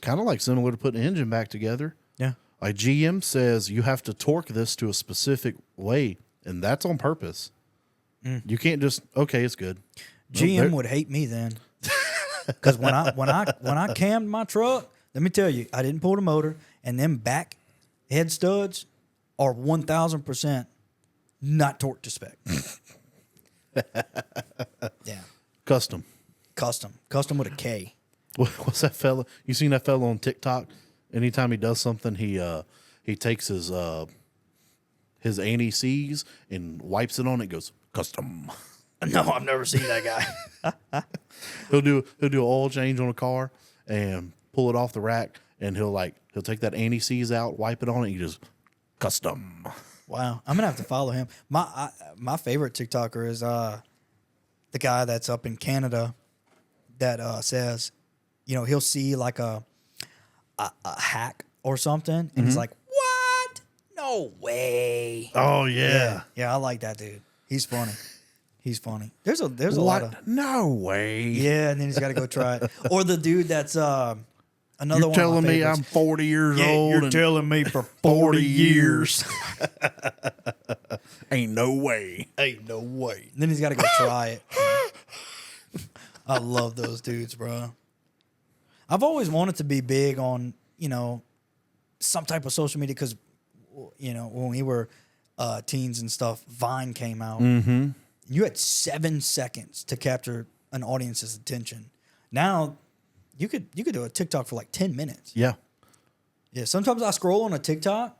kind of like similar to putting an engine back together. Yeah. Like GM says, you have to torque this to a specific way, and that's on purpose. You can't just it's good. GM would hate me then, because when I cammed my truck, let me tell you, I didn't pull the motor, and them back head studs are 1,000% not torqued to spec. Yeah, Custom with a K. What's that fella? You seen that fella on TikTok? Anytime he does something, he takes his anti-seize and wipes it on it. Goes custom. No, I've never seen that guy. He'll do an oil change on a car and pull it off the rack, and he'll take that anti-seize out, wipe it on it, and he just custom. Wow, I'm gonna have to follow him. My favorite TikToker is the guy that's up in Canada that says, he'll see like a hack or something, and he's like, "What? No way!" Oh yeah, yeah. I like that dude. He's funny. There's a lot of no way. Yeah, and then he's got to go try it. Or the dude that's another You're one. telling me I'm 40 years old? You're telling me for 40 years. Ain't no way. And then he's got to go try it. I love those dudes, bro. I've always wanted to be big on, some type of social media, because, when we were teens and stuff, Vine came out. Mm-hmm. You had 7 seconds to capture an audience's attention. Now, you could do a TikTok for like 10 minutes. Yeah. Yeah. Sometimes I scroll on a TikTok,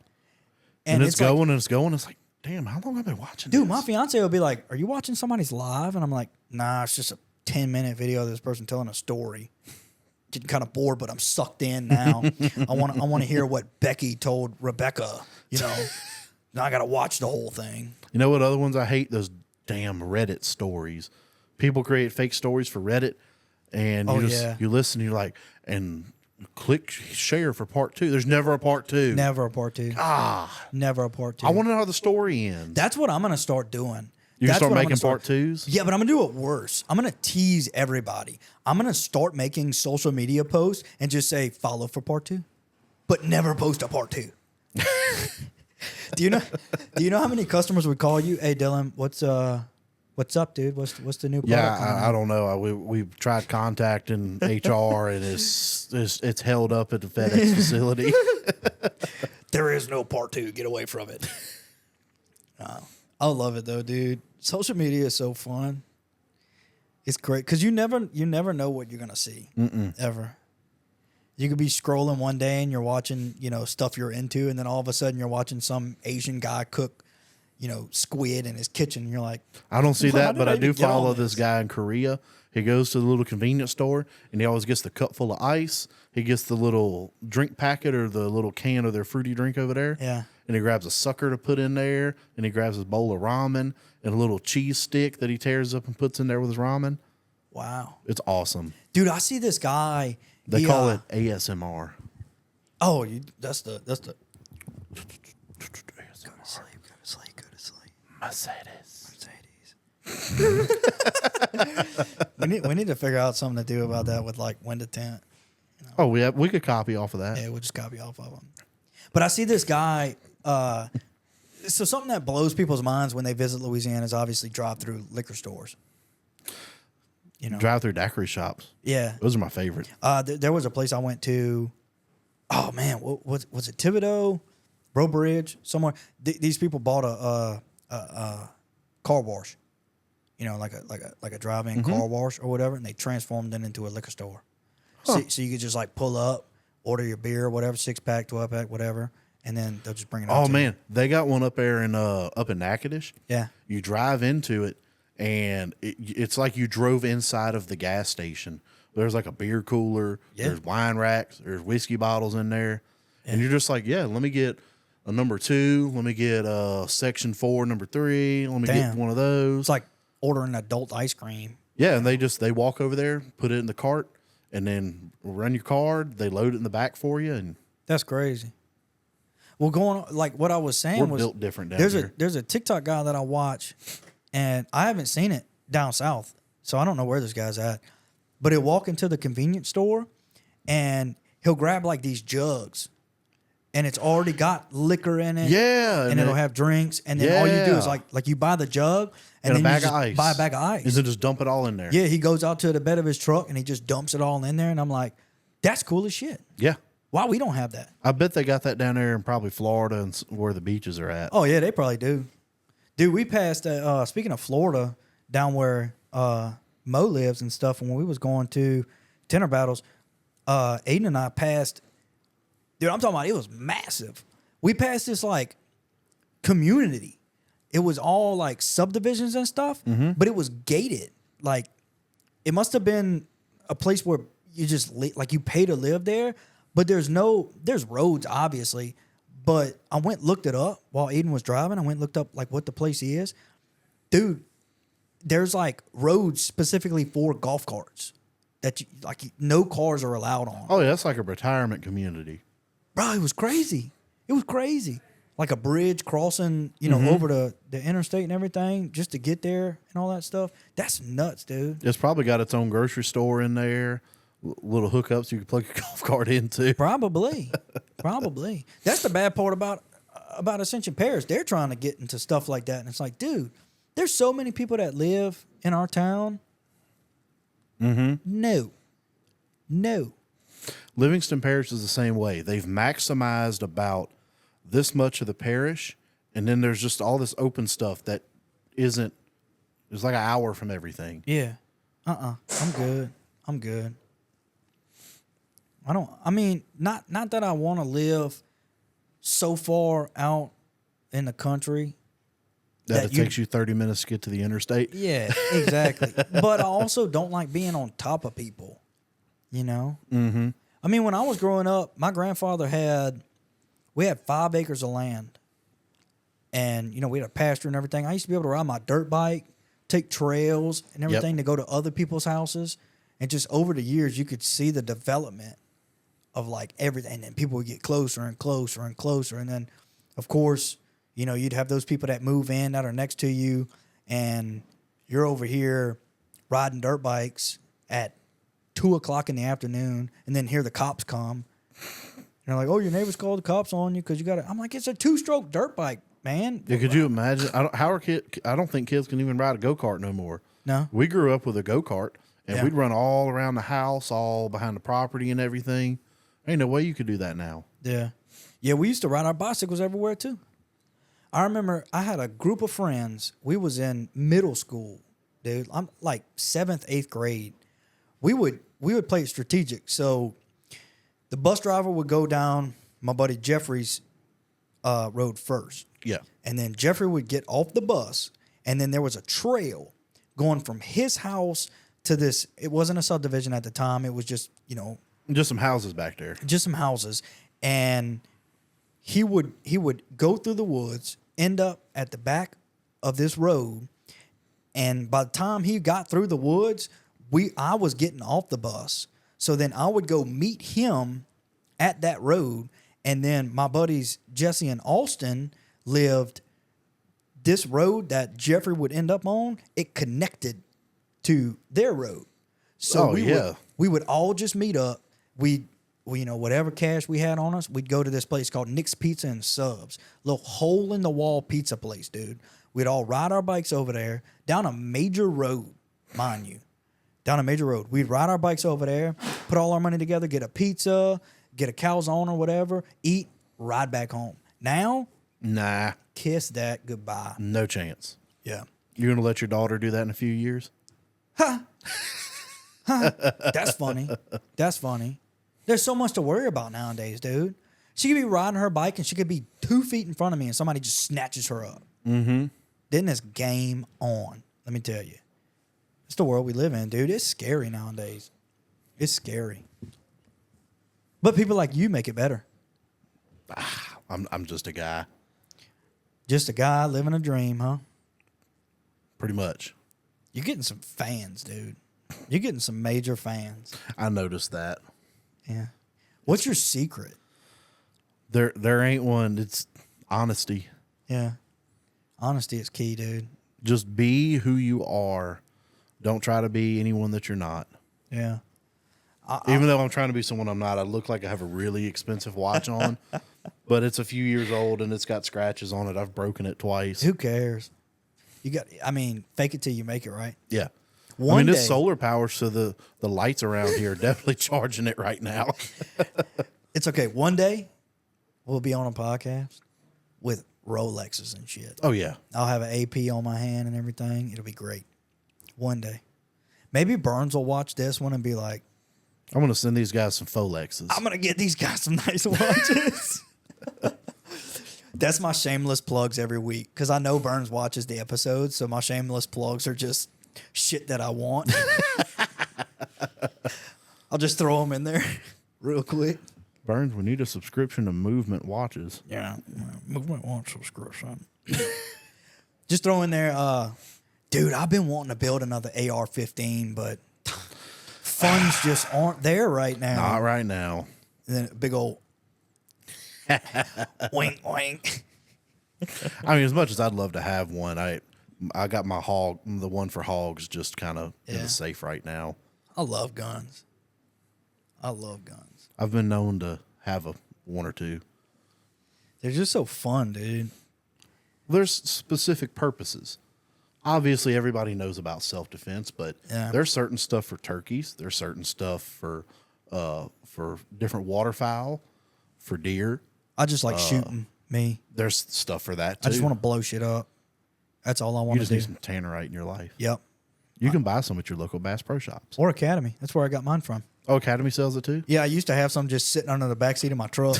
and it's going and it's going. It's like, damn, how long have I been watching dude, this? my fiance will be like, "Are you watching somebody's live?" And I'm like, "Nah, it's just a 10-minute video of this person telling a story." Getting kind of bored, but I'm sucked in now. I want to hear what Becky told Rebecca. Now I got to watch the whole thing. You know what other ones I hate? Those damn Reddit stories. People create fake stories for Reddit, and you listen, you're like, and click share for part 2. There's never a part 2. Never a part 2. Never a part 2. I want to know how the story ends. That's what I'm going to start doing. You start making part 2s? Yeah, but I'm going to do it worse. I'm going to tease everybody. I'm going to start making social media posts and just say, "Follow for part 2," but never post a part 2. Do you know how many customers would call you, "Hey, Dylan, what's What's up, dude? What's the new product? Yeah, I don't know. We've tried contacting HR, and it's held up at the FedEx facility. There is no part 2. Get away from it. I love it though, dude. Social media is so fun. It's great because you never know what you're gonna see ever. You could be scrolling one day and you're watching, stuff you're into, and then all of a sudden you're watching some Asian guy cook, squid in his kitchen. And you're like, I don't see "How that, did but I even do get on follow this guy in Korea. He goes to the little convenience store, and he always gets the cup full of ice. He gets the little drink packet or the little can of their fruity drink over there. Yeah. And he grabs a sucker to put in there, and he grabs his bowl of ramen and a little cheese stick that he tears up and puts in there with his ramen. Wow, It's awesome. dude! I see this guy. They call it ASMR. Oh, that's the. Go to sleep. Go to sleep. Mercedes. We need to figure out something to do about that with like window tint. Oh, we could copy off of that. Yeah, we'll just copy off of them. But I see this guy. So something that blows people's minds when they visit Louisiana is obviously drive-through liquor stores. Drive-through daiquiri shops. Yeah. Those are my favorite. There was a place I went to. Oh man, what was it? Thibodeau, Bro Bridge, somewhere. These people bought a car wash. Like a drive-in car wash or whatever, and they transformed it into a liquor store. Huh. So you could just like pull up, order your beer, whatever, 6-pack, 12-pack, whatever, and then they'll just bring it out. Oh man, they got one up there in Natchitoches. Yeah. You drive into it, and it's like you drove inside of the gas station. There's like a beer cooler. Yeah. There's wine racks. There's whiskey bottles in there, and you're just like, yeah, let me get a number 2. Let me get section 4, number 3. Let me get one of those. It's like ordering adult ice cream. Yeah, and they walk over there, put it in the cart, and then run your card. They load it in the back for you, and That's crazy. Well, going on, like what I was saying we're was built different down here. there's a TikTok guy that I watch, and I haven't seen it down south, so I don't know where this guy's at. But he'll walk into the convenience store, and he'll grab like these jugs, and it's already got liquor in it. Yeah, and it'll have drinks, and then all you do is Yeah. like you buy the jug, and then a bag you just of ice. buy a bag of ice. and then just dump it all in there. Yeah, he goes out to the bed of his truck and he just dumps it all in there, and I'm like, that's cool as shit. Yeah. Why we don't have that? I bet they got that down there in probably Florida and where the beaches are at. Oh yeah, they probably do. Dude, we passed. Speaking of Florida, down where Mo lives and stuff, when we was going to tenor battles, Aiden and I passed. Dude, I'm talking about it was massive. We passed this like community. It was all like subdivisions and stuff, but it was gated. Like it must have been a place where you just like you pay to live there, but there's roads obviously. But I went looked it up while Aiden was driving. I went looked up like what the place is. Dude, there's like roads specifically for golf carts that no cars are allowed on. Oh, yeah, that's like a retirement community. Bro, it was crazy. It was crazy. Like a bridge crossing, over the interstate and everything just to get there and all that stuff. That's nuts, dude. It's probably got its own grocery store in there, little hookups you can plug your golf cart into. Probably. That's the bad part about Ascension Parish. They're trying to get into stuff like that. And it's like, dude, there's so many people that live in our town. No. Livingston Parish is the same way. They've maximized about this much of the parish, and then there's just all this open stuff that isn't. It's like an hour from everything. Yeah. I'm good. Not that I want to live so far out in the country That it takes you 30 minutes to get to the interstate. Yeah, exactly. But I also don't like being on top of people, Mm-hmm. I mean, when I was growing up, my grandfather had 5 acres of land. And, we had a pasture and everything. I used to be able to ride my dirt bike, take trails and everything to go to other people's houses. And just over the years, you could see the development of like everything. And then people would get closer and closer and closer. And then, of course, you'd have those people that move in that are next to you. And you're over here riding dirt bikes at 2:00 in the afternoon. And then hear the cops come. And they're like, oh, your neighbors called the cops on you because you got it. I'm like, it's a 2-stroke dirt bike, man. Yeah, could you imagine? I don't think kids can even ride a go-kart no more. No. We grew up with a go-kart, and Yeah. we'd run all around the house, all behind the property and everything. Ain't no way you could do that now. Yeah. Yeah, we used to ride our bicycles everywhere too. I remember I had a group of friends. We was in middle school, dude. I'm like 7th, 8th grade. We would play it strategic. So the bus driver would go down my buddy Jeffrey's road first. Yeah. And then Jeffrey would get off the bus, and then there was a trail going from his house to this. It wasn't a subdivision at the time. It was just, Just some houses back there. just some houses. And he would go through the woods, end up at the back of this road. And by the time he got through the woods, I was getting off the bus. So then I would go meet him at that road. And then my buddies Jesse and Austin lived this road that Jeffrey would end up on. It connected to their road. So we would all just meet up. We whatever cash we had on us, we'd go to this place called Nick's Pizza and Subs. Little hole in the wall pizza place, dude. We'd all ride our bikes over there down a major road, mind you. Down a major road. We'd ride our bikes over there, put all our money together, get a pizza, get a calzone or whatever, eat, ride back home. Now, Nah, kiss that goodbye. no chance. Yeah. You're going to let your daughter do that in a few years? That's funny. That's funny. There's so much to worry about nowadays, dude. She could be riding her bike and she could be 2 feet in front of me and somebody just snatches her up. Mm-hmm. Then it's game on. Let me tell you. It's the world we live in, dude. It's scary nowadays. It's scary. But people like you make it better. I'm just a guy, Just a guy living a dream, huh? pretty much. You're getting some fans, dude. You're getting some major fans. I noticed that. Yeah. What's your secret? There ain't one. It's honesty. Yeah. Honesty is key, dude. Just be who you are. Don't try to be anyone that you're not. Yeah. Even though I'm trying to be someone I'm not, I look like I have a really expensive watch on, but it's a few years old and it's got scratches on it. I've broken it twice. Who cares? Fake it till you make it, right? Yeah. One day, it's solar power, so the lights around here are definitely charging it right now. it's okay. One day, we'll be on a podcast with Rolexes and shit. Oh, yeah. I'll have an AP on my hand and everything. It'll be great. One day. Maybe Burns will watch this one and be like, I'm going to send these guys some Folexes. I'm going to get these guys some nice watches. That's my shameless plugs every week because I know Burns watches the episodes, so my shameless plugs are just shit that I want. I'll just throw them in there real quick. Burns, we need a subscription to Movement watches. Yeah, Movement watch subscription. Just throw in there, dude, I've been wanting to build another AR-15, but funds just aren't there right now. Not right now. And then a big old wink, wink. I mean, as much as I'd love to have one, I got my the one for hogs, just kind of in the safe right now. I love guns. I love guns. I've been known to have one or two. They're just so fun, dude. There's specific purposes. Obviously, everybody knows about self-defense, but there's certain stuff for turkeys. There's certain stuff for different waterfowl, for deer. I just like shooting me. There's stuff for that, too. I just want to blow shit up. That's all I want You to just do. need some tannerite in your life. Yep. You can buy some at your local Bass Pro Shops. Or Academy. That's where I got mine from. Oh, Academy sells it, too? Yeah, I used to have some just sitting under the backseat of my truck.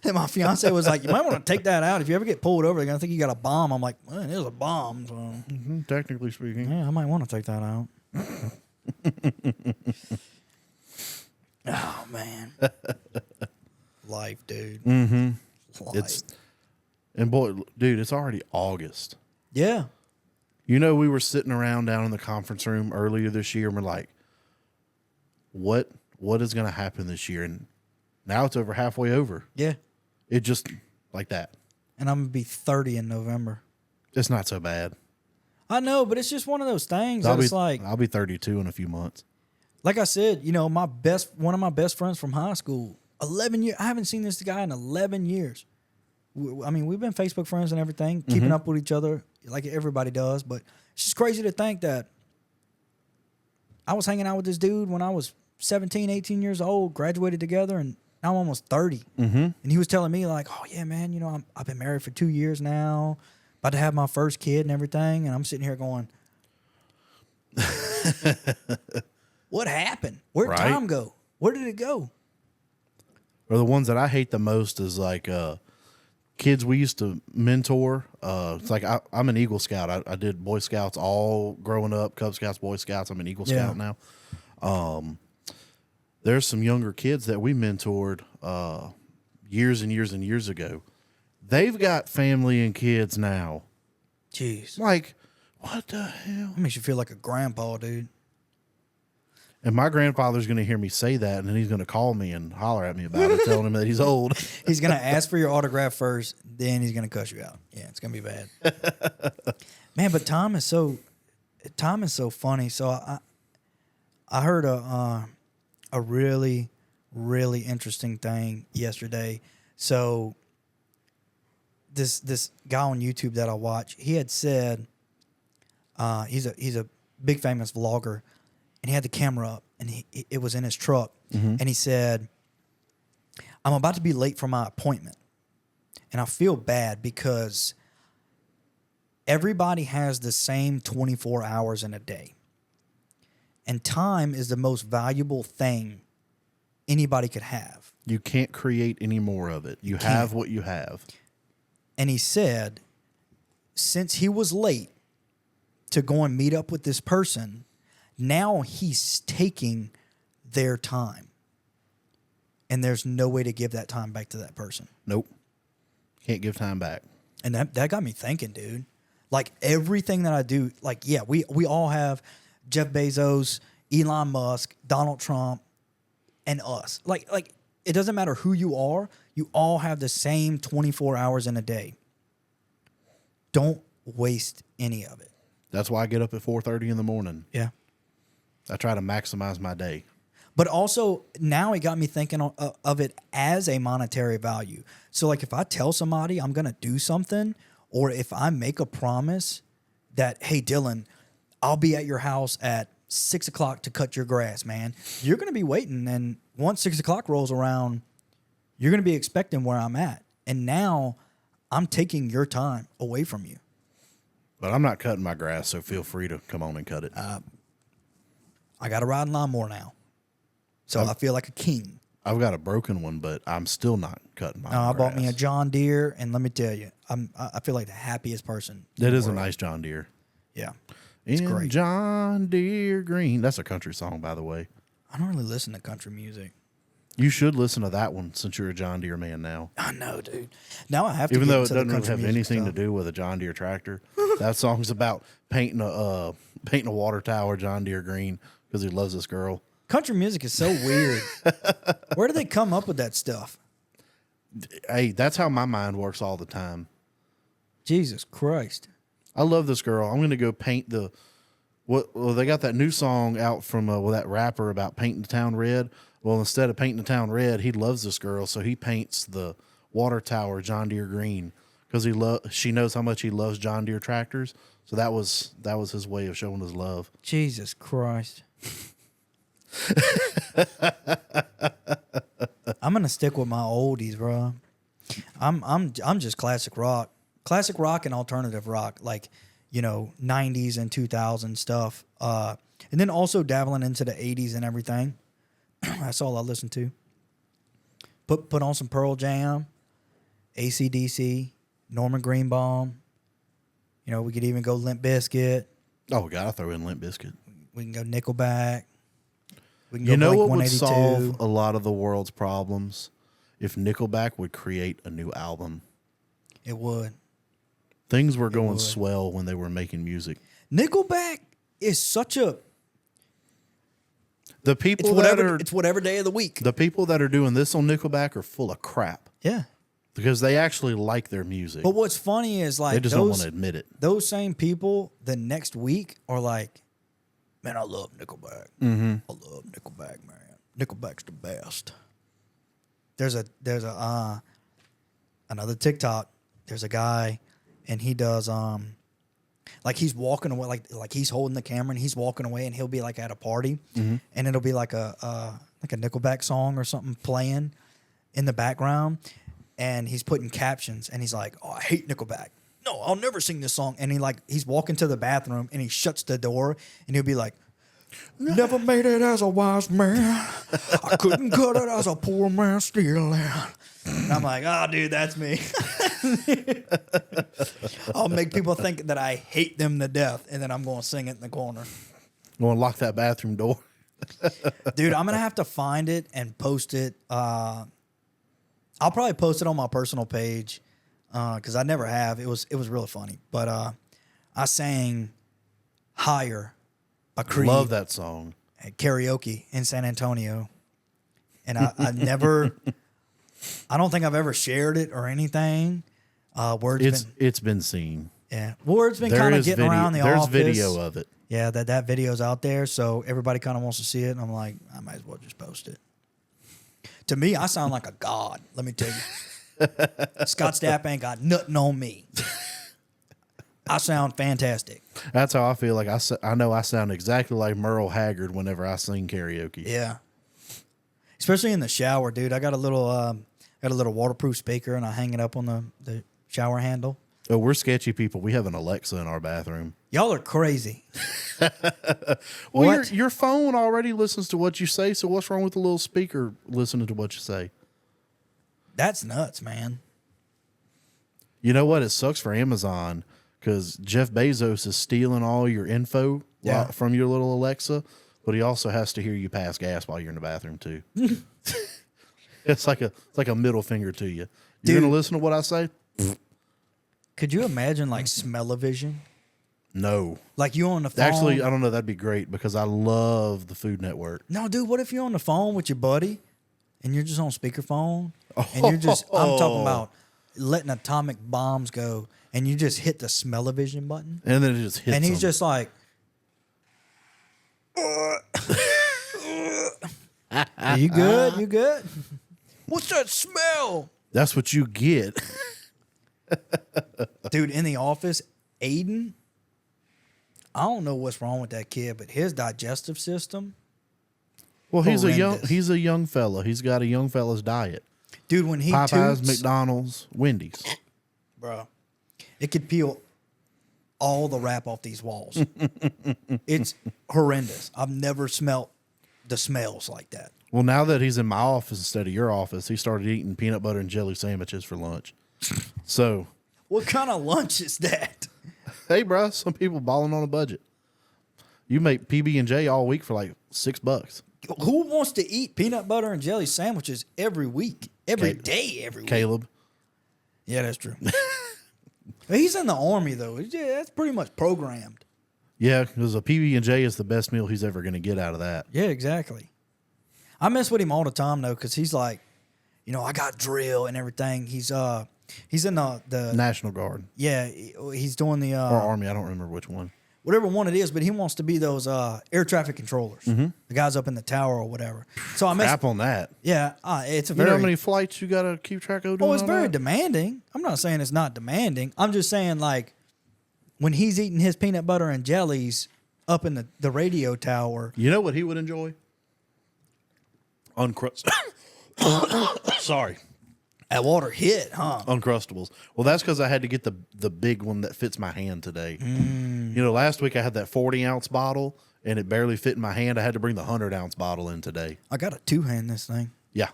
And my fiance was like, you might want to take that out. If you ever get pulled over, they're going to think you got a bomb. I'm like, well, it is a bomb. So, Technically speaking. yeah, I might want to take that out. Oh, man. Life, dude. Mm-hmm. Life. And boy, dude, it's already August. Yeah. You know, we were sitting around down in the conference room earlier this year, and we're like, what is going to happen this year? And now it's over halfway over. Yeah. It just like that. And I'm going to be 30 in November. It's not so bad. I know, but it's just one of those things that it's like, I'll be 32 in a few months. like I said, you know, one of my best friends from high school, 11 years. I haven't seen this guy in 11 years. I mean, we've been Facebook friends and everything, keeping up with each other like everybody does. But it's just crazy to think that I was hanging out with this dude when I was 17, 18 years old, graduated together, and now I'm almost 30. And he was telling me like, oh, yeah, man, you know, I've been married for 2 years now, about to have my first kid and everything. And I'm sitting here going, what happened? Where'd Right. time go? Where did it go? Or the ones that I hate the most is like kids we used to mentor. It's like I'm an Eagle Scout. I did Boy Scouts all growing up, Cub Scouts, Boy Scouts. I'm an Eagle Scout now. There's some younger kids that we mentored years and years and years ago. They've got family and kids now. Jeez. Like, what the hell? That makes you feel like a grandpa, dude. And my grandfather's going to hear me say that, and then he's going to call me and holler at me about it, telling him that he's old. He's going to ask for your autograph first, then he's going to cuss you out. Yeah, it's going to be bad. Man, but time is so funny. So I heard a really, really interesting thing yesterday. So this guy on YouTube that I watch, he had said he's a big famous vlogger, and he had the camera up, and it was in his truck, and he said, I'm about to be late for my appointment, and I feel bad because everybody has the same 24 hours in a day, and time is the most valuable thing anybody could have. You can't create any more of it. You have what you have. And he said, since he was late to go and meet up with this person, now he's taking their time. And there's no way to give that time back to that person. Nope. Can't give time back. And that got me thinking, dude. Like everything that I do, like, yeah, we all have Jeff Bezos, Elon Musk, Donald Trump, and us. Like it doesn't matter who you all have the same 24 hours in a day. Don't waste any of it. That's why I get up at 4:30 in the morning. Yeah. I try to maximize my day. But also, now it got me thinking of it as a monetary value. So, like, if I tell somebody I'm going to do something, or if I make a promise that, hey, Dylan, I'll be at your house at 6 o'clock to cut your grass, man, you're going to be waiting. And once 6 o'clock rolls around, you're going to be expecting where I'm at. And now I'm taking your time away from you. But I'm not cutting my grass, so feel free to come on and cut it. I got a riding lawnmower now. So I feel like a king. I've got a broken one, but I'm still not cutting my I grass. bought me a John Deere, and let me tell you, I feel like the happiest person. That is a nice John Deere. Yeah, it's great. John Deere green. That's a country song, by the way. I don't really listen to country music. You should listen to that one since you're a John Deere man now. I know, dude. Now I have to. Even get though it into the doesn't really country have music anything stuff. to do with a John Deere tractor. That song's about painting a water tower John Deere green because he loves this girl. Country music is so weird. Where do they come up with that stuff? Hey, that's how my mind works all the time. Jesus Christ. I love this girl. I'm going to go paint well, they got that new song out from that rapper about painting the town red. Well, instead of painting the town red, he loves this girl, so he paints the water tower John Deere green because she knows how much he loves John Deere tractors. So that was his way of showing his love. Jesus Christ. I'm gonna stick with my oldies, bro. I'm just classic rock and alternative rock, like 90s and 2000s stuff, and then also dabbling into the 80s and everything. That's all I listen to. Put on some Pearl Jam, AC/DC, Norman Greenbaum. We could even go Limp Bizkit. Oh, gotta throw in Limp Bizkit. We can go Nickelback. We can go what would 182. solve a lot of the world's problems? If Nickelback would create a new album. It would. Things were going swell when they were making music. Nickelback is such a... The people it's whatever day of the week. The people that are doing this on Nickelback are full of crap. Yeah. Because they actually like their music. But what's funny is like they just don't want to admit it. Those same people the next week are like, man, I love Nickelback. Mm-hmm. I love Nickelback, man. Nickelback's the best. There's a another TikTok. There's a guy, and he does like he's walking away, like he's holding the camera and he's walking away, and he'll be like at a party, and it'll be like a Nickelback song or something playing in the background, and he's putting captions, and he's like, "Oh, I hate Nickelback. No, I'll never sing this song." And he's walking to the bathroom, and he shuts the door, and he'll be like, "Never made it as a wise man. I couldn't cut it as a poor man stealing." And I'm like, "Oh, dude, that's me." I'll make people think that I hate them to death, and then I'm going to sing it in the corner. You want to lock that bathroom door? Dude, I'm going to have to find it and post it. I'll probably post it on my personal page because I never have. It was really funny. But I sang Higher by Creed. Love that song. At karaoke in San Antonio. And I never... I don't think I've ever shared it or anything. It's been seen. Yeah, word's been kind of getting around the office. There's video of it. Yeah, that video's out there, so everybody kind of wants to see it. And I'm like, I might as well just post it. To me, I sound like a god. Let me tell you, Scott Stapp ain't got nothing on me. I sound fantastic. That's how I feel. Like I know I sound exactly like Merle Haggard whenever I sing karaoke. Yeah, especially in the shower, dude. I got a little waterproof speaker, and I hang it up on the shower handle. Oh, we're sketchy people. We have an Alexa in our bathroom. Y'all are crazy. Well, your phone already listens to what you say, so what's wrong with the little speaker listening to what you say? That's nuts, man. You know what? It sucks for Amazon because Jeff Bezos is stealing all your info from your little Alexa, but he also has to hear you pass gas while you're in the bathroom too. It's like a middle finger to you. You're going to listen to what I say? Could you imagine like smell-o-vision? No. Like you on the phone. Actually, I don't know. That'd be great because I love the Food Network. No, dude, what if you're on the phone with your buddy and you're just on speakerphone and you're just, I'm talking about letting atomic bombs go and you just hit the smell-o-vision button. And then it just hits and he's them. just like, you good? You good? What's that smell? That's what you get. Dude, in the office, Aiden, I don't know what's wrong with that kid, but his digestive system. Well, he's horrendous. a young fella. He's got a young fella's diet. Dude, when he Popeyes, toots, McDonald's, Wendy's. bro, it could peel all the wrap off these walls. It's horrendous. I've never smelt the smells like that. Well, now that he's in my office instead of your office, he started eating peanut butter and jelly sandwiches for lunch. So, What kind of lunch is that? hey, bro, some people balling on a budget. You make PB&J all week for like $6. Who wants to eat peanut butter and jelly sandwiches every week? Every day, every week? Caleb. Yeah, that's true. He's in the Army, though. Yeah, that's pretty much programmed. Yeah, because a PB&J is the best meal he's ever going to get out of that. Yeah, exactly. I mess with him all the time, though, because he's like, I got drill and everything. He's in the National Guard. Yeah, he's doing the Or Army, I don't remember which one. whatever one it is, but he wants to be those air traffic controllers, the guys up in the tower or whatever. So I mess. Crap on that. Yeah, it's a You very. know how many flights you got to keep track of doing Oh, it's all very that? demanding. I'm not saying it's not demanding. I'm just saying like when he's eating his peanut butter and jellies up in the radio tower. You know what he would enjoy? Sorry. That water hit, huh? Uncrustables. Well, that's because I had to get the big one that fits my hand today. Last week I had that 40-ounce bottle, and it barely fit in my hand. I had to bring the 100-ounce bottle in today. I got a 2-hand this thing. Yeah.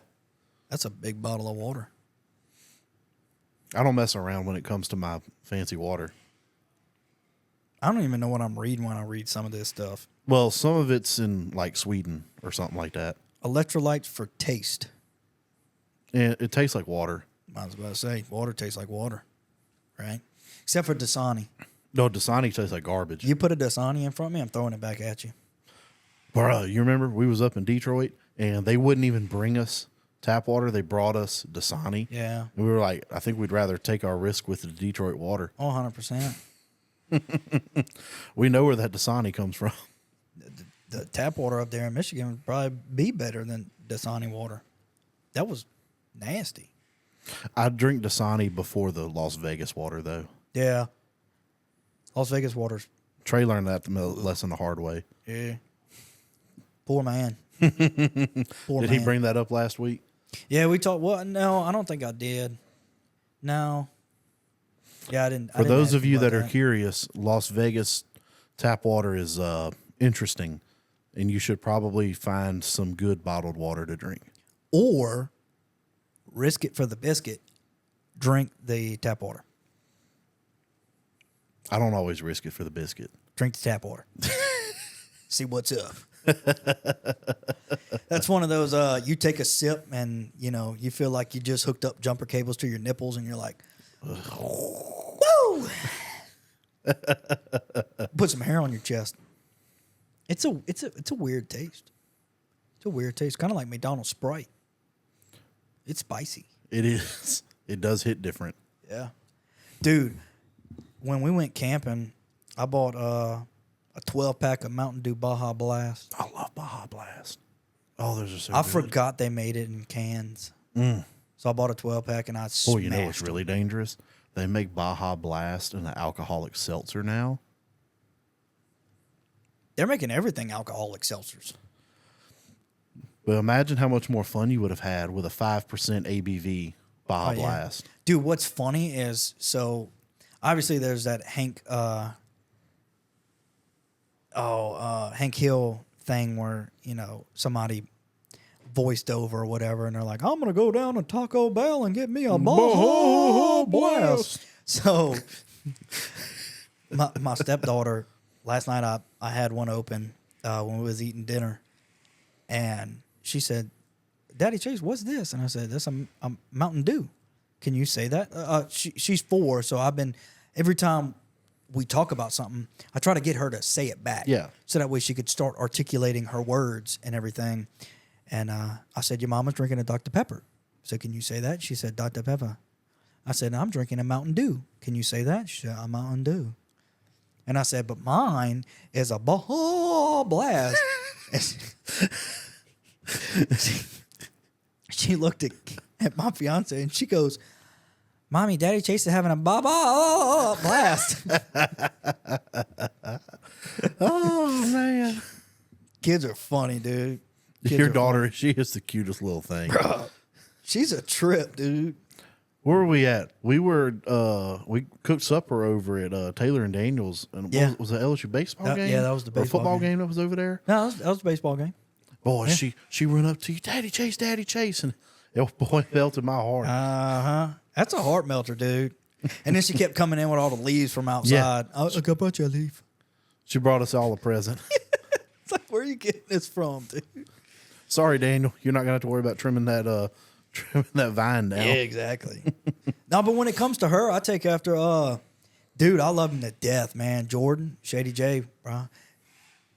That's a big bottle of water. I don't mess around when it comes to my fancy water. I don't even know what I'm reading when I read some of this stuff. Well, some of it's in like Sweden or something like that. Electrolytes for taste. And it tastes like water. I was about to say, water tastes like water, right? Except for Dasani. No, Dasani tastes like garbage. You put a Dasani in front of me, I'm throwing it back at you. Bro, you remember we was up in Detroit and they wouldn't even bring us tap water. They brought us Dasani. Yeah. And we were like, I think we'd rather take our risk with the Detroit water. Oh, 100%. We know where that Dasani comes from. The tap water up there in Michigan would probably be better than Dasani water. That was nasty. I drink Dasani before the Las Vegas water, though. Yeah. Las Vegas waters. Trey learned that lesson the hard way. Yeah. Poor man. Poor Did man. he bring that up last week? Yeah, we talked. Well, no, I don't think I did. No. Yeah, I didn't. For those of you that are curious, Las Vegas tap water is interesting, and you should probably find some good bottled water to drink. Or risk it for the biscuit. Drink the tap water. I don't always risk it for the biscuit. Drink the tap water. See what's up. That's one of those, you take a sip and, you feel like you just hooked up jumper cables to your nipples and you're like, woo! Put some hair on your chest. It's a weird taste. It's a weird taste. Kind of like McDonald's Sprite. It's spicy. It is. It does hit different. Yeah. Dude, when we went camping, I bought a 12-pack of Mountain Dew Baja Blast. I love Baja Blast. Oh, those are so I good. forgot they made it in cans. So I bought a 12-pack and I smashed Oh, you know what's really dangerous? They make Baja Blast and an alcoholic seltzer now. They're making everything alcoholic seltzers. But imagine how much more fun you would have had with a 5% ABV Baja Blast. Dude, what's funny is, so obviously there's that Hank Hill thing where, somebody voiced over or whatever, and they're like, I'm going to go down to Taco Bell and get me a Baja Blast. So my stepdaughter, last night I had one open when we was eating dinner, and she said, Daddy Chase, what's this? And I said, that's a Mountain Dew. Can you say that? She's 4, so every time we talk about something, I try to get her to say it back. Yeah. So that way she could start articulating her words and everything. And I said, your mama's drinking a Dr. Pepper. So can you say that? She said, Dr. Pepper. I said, I'm drinking a Mountain Dew. Can you say that? She said, a Mountain Dew. And I said, but mine is a Baja Blast. She looked at my fiance and she goes, Mommy, Daddy Chase is having a Baja Blast. Oh, man. Kids are funny, dude. Your daughter, she is the cutest little thing. She's a trip, dude. Where were we at? We cooked supper over at Taylor and Daniels. And Yeah. was it LSU baseball game? Yeah, that was the Or baseball football game. game that was over there? No, that was a baseball game. Boy, she run up to you, Daddy Chase, and boy, it melted my heart. That's a heart melter, dude. And then she kept coming in with all the leaves from outside. I brought you a leaf. She brought us all a present. It's like, where are you getting this from, dude? Sorry, Daniel, you're not gonna have to worry about trimming that vine down. Yeah, exactly. No, but when it comes to her, I take after dude, I love him to death, man. Jordan, Shady J, bro.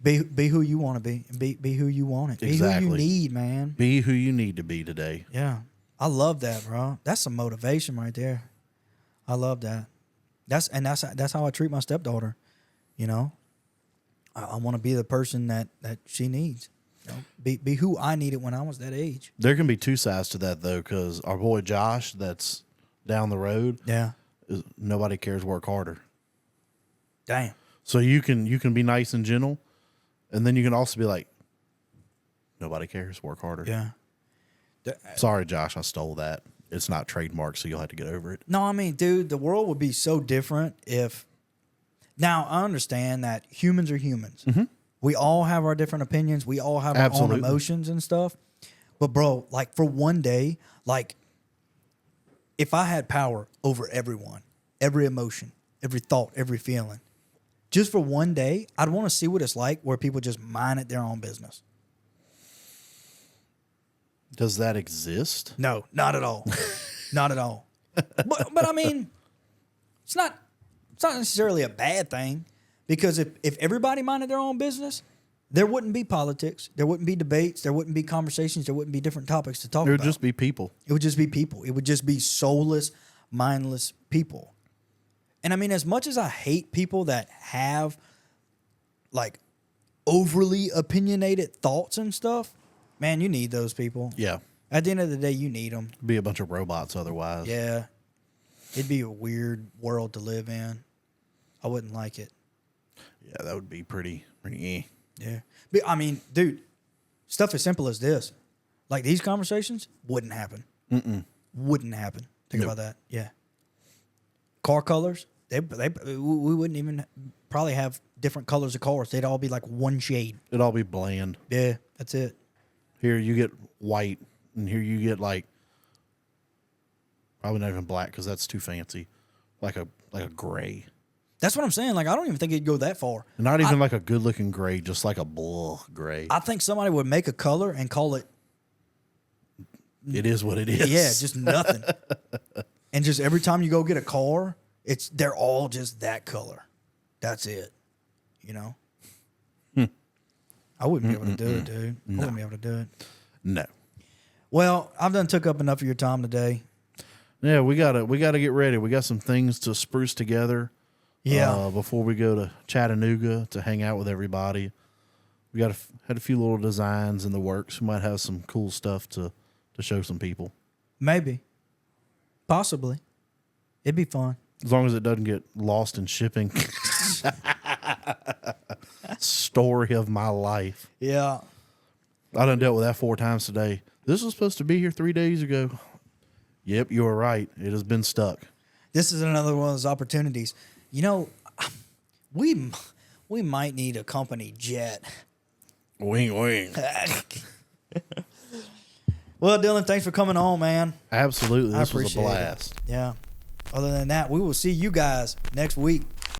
Be who you want to be. Be who you want it. Exactly. Be who you need, man. Be who you need to be today. Yeah. I love that, bro. That's some motivation right there. I love that. That's how I treat my stepdaughter. I want to be the person that she needs. Be who I needed when I was that age. There can be two sides to that though, because our boy Josh, that's down the road. Yeah. Nobody cares. Work harder. Damn. So you can be nice and gentle, and then you can also be like, nobody cares. Work harder. Yeah. Sorry, Josh, I stole that. It's not trademarked, so you'll have to get over it. No, I mean, dude, the world would be so different if. Now, I understand that humans are humans. Mm-hmm. We all have our different opinions. We all have our own emotions and stuff. But, bro, like, for one day, like, if I had power over everyone, every emotion, every thought, every feeling, just for one day, I'd want to see what it's like where people just mind it their own business. Does that exist? No, not at all. Not at all. But I mean, it's not necessarily a bad thing, because if everybody minded their own business, there wouldn't be politics, there wouldn't be debates, there wouldn't be conversations, there wouldn't be different topics to talk about. There would just be people. It would just be people. It would just be soulless, mindless people. And I mean, as much as I hate people that have like overly opinionated thoughts and stuff, man, you need those people. Yeah. At the end of the day, you need them. Be a bunch of robots otherwise. Yeah. It'd be a weird world to live in. I wouldn't like it. Yeah, that would be pretty eh. Yeah. But, I mean, dude, stuff as simple as this. Like these conversations wouldn't happen. Wouldn't happen. Think about that. Yeah. Car colors, we wouldn't even probably have different colors of cars. They'd all be like one shade. It'd all be bland. Yeah, that's it. Here you get white, and here you get like probably not even black because that's too fancy. Like a gray. That's what I'm saying. Like I don't even think it'd go that far. Not even like a good looking gray, just like a gray. I think somebody would make a color and call it. It is what it is. Yeah, just nothing. And just every time you go get a car, they're all just that color. That's it. You know? I wouldn't be able to do it, dude. I wouldn't be able to do it. No. Well, I've done took up enough of your time today. Yeah, we gotta get ready. We got some things to spruce together. Yeah. Before we go to Chattanooga to hang out with everybody, we had a few little designs in the works. We might have some cool stuff to show some people. Maybe. Possibly. It'd be fun. As long as it doesn't get lost in shipping. Story of my life. Yeah. I done dealt with that 4 times today. This was supposed to be here 3 days ago. Yep, you were right. It has been stuck. This is another one of those opportunities. You know, we might need a company jet. Wing, wing. Well, Dylan, thanks for coming on, man. Absolutely. This was a appreciate it. blast. Yeah. Other than that, we will see you guys next week.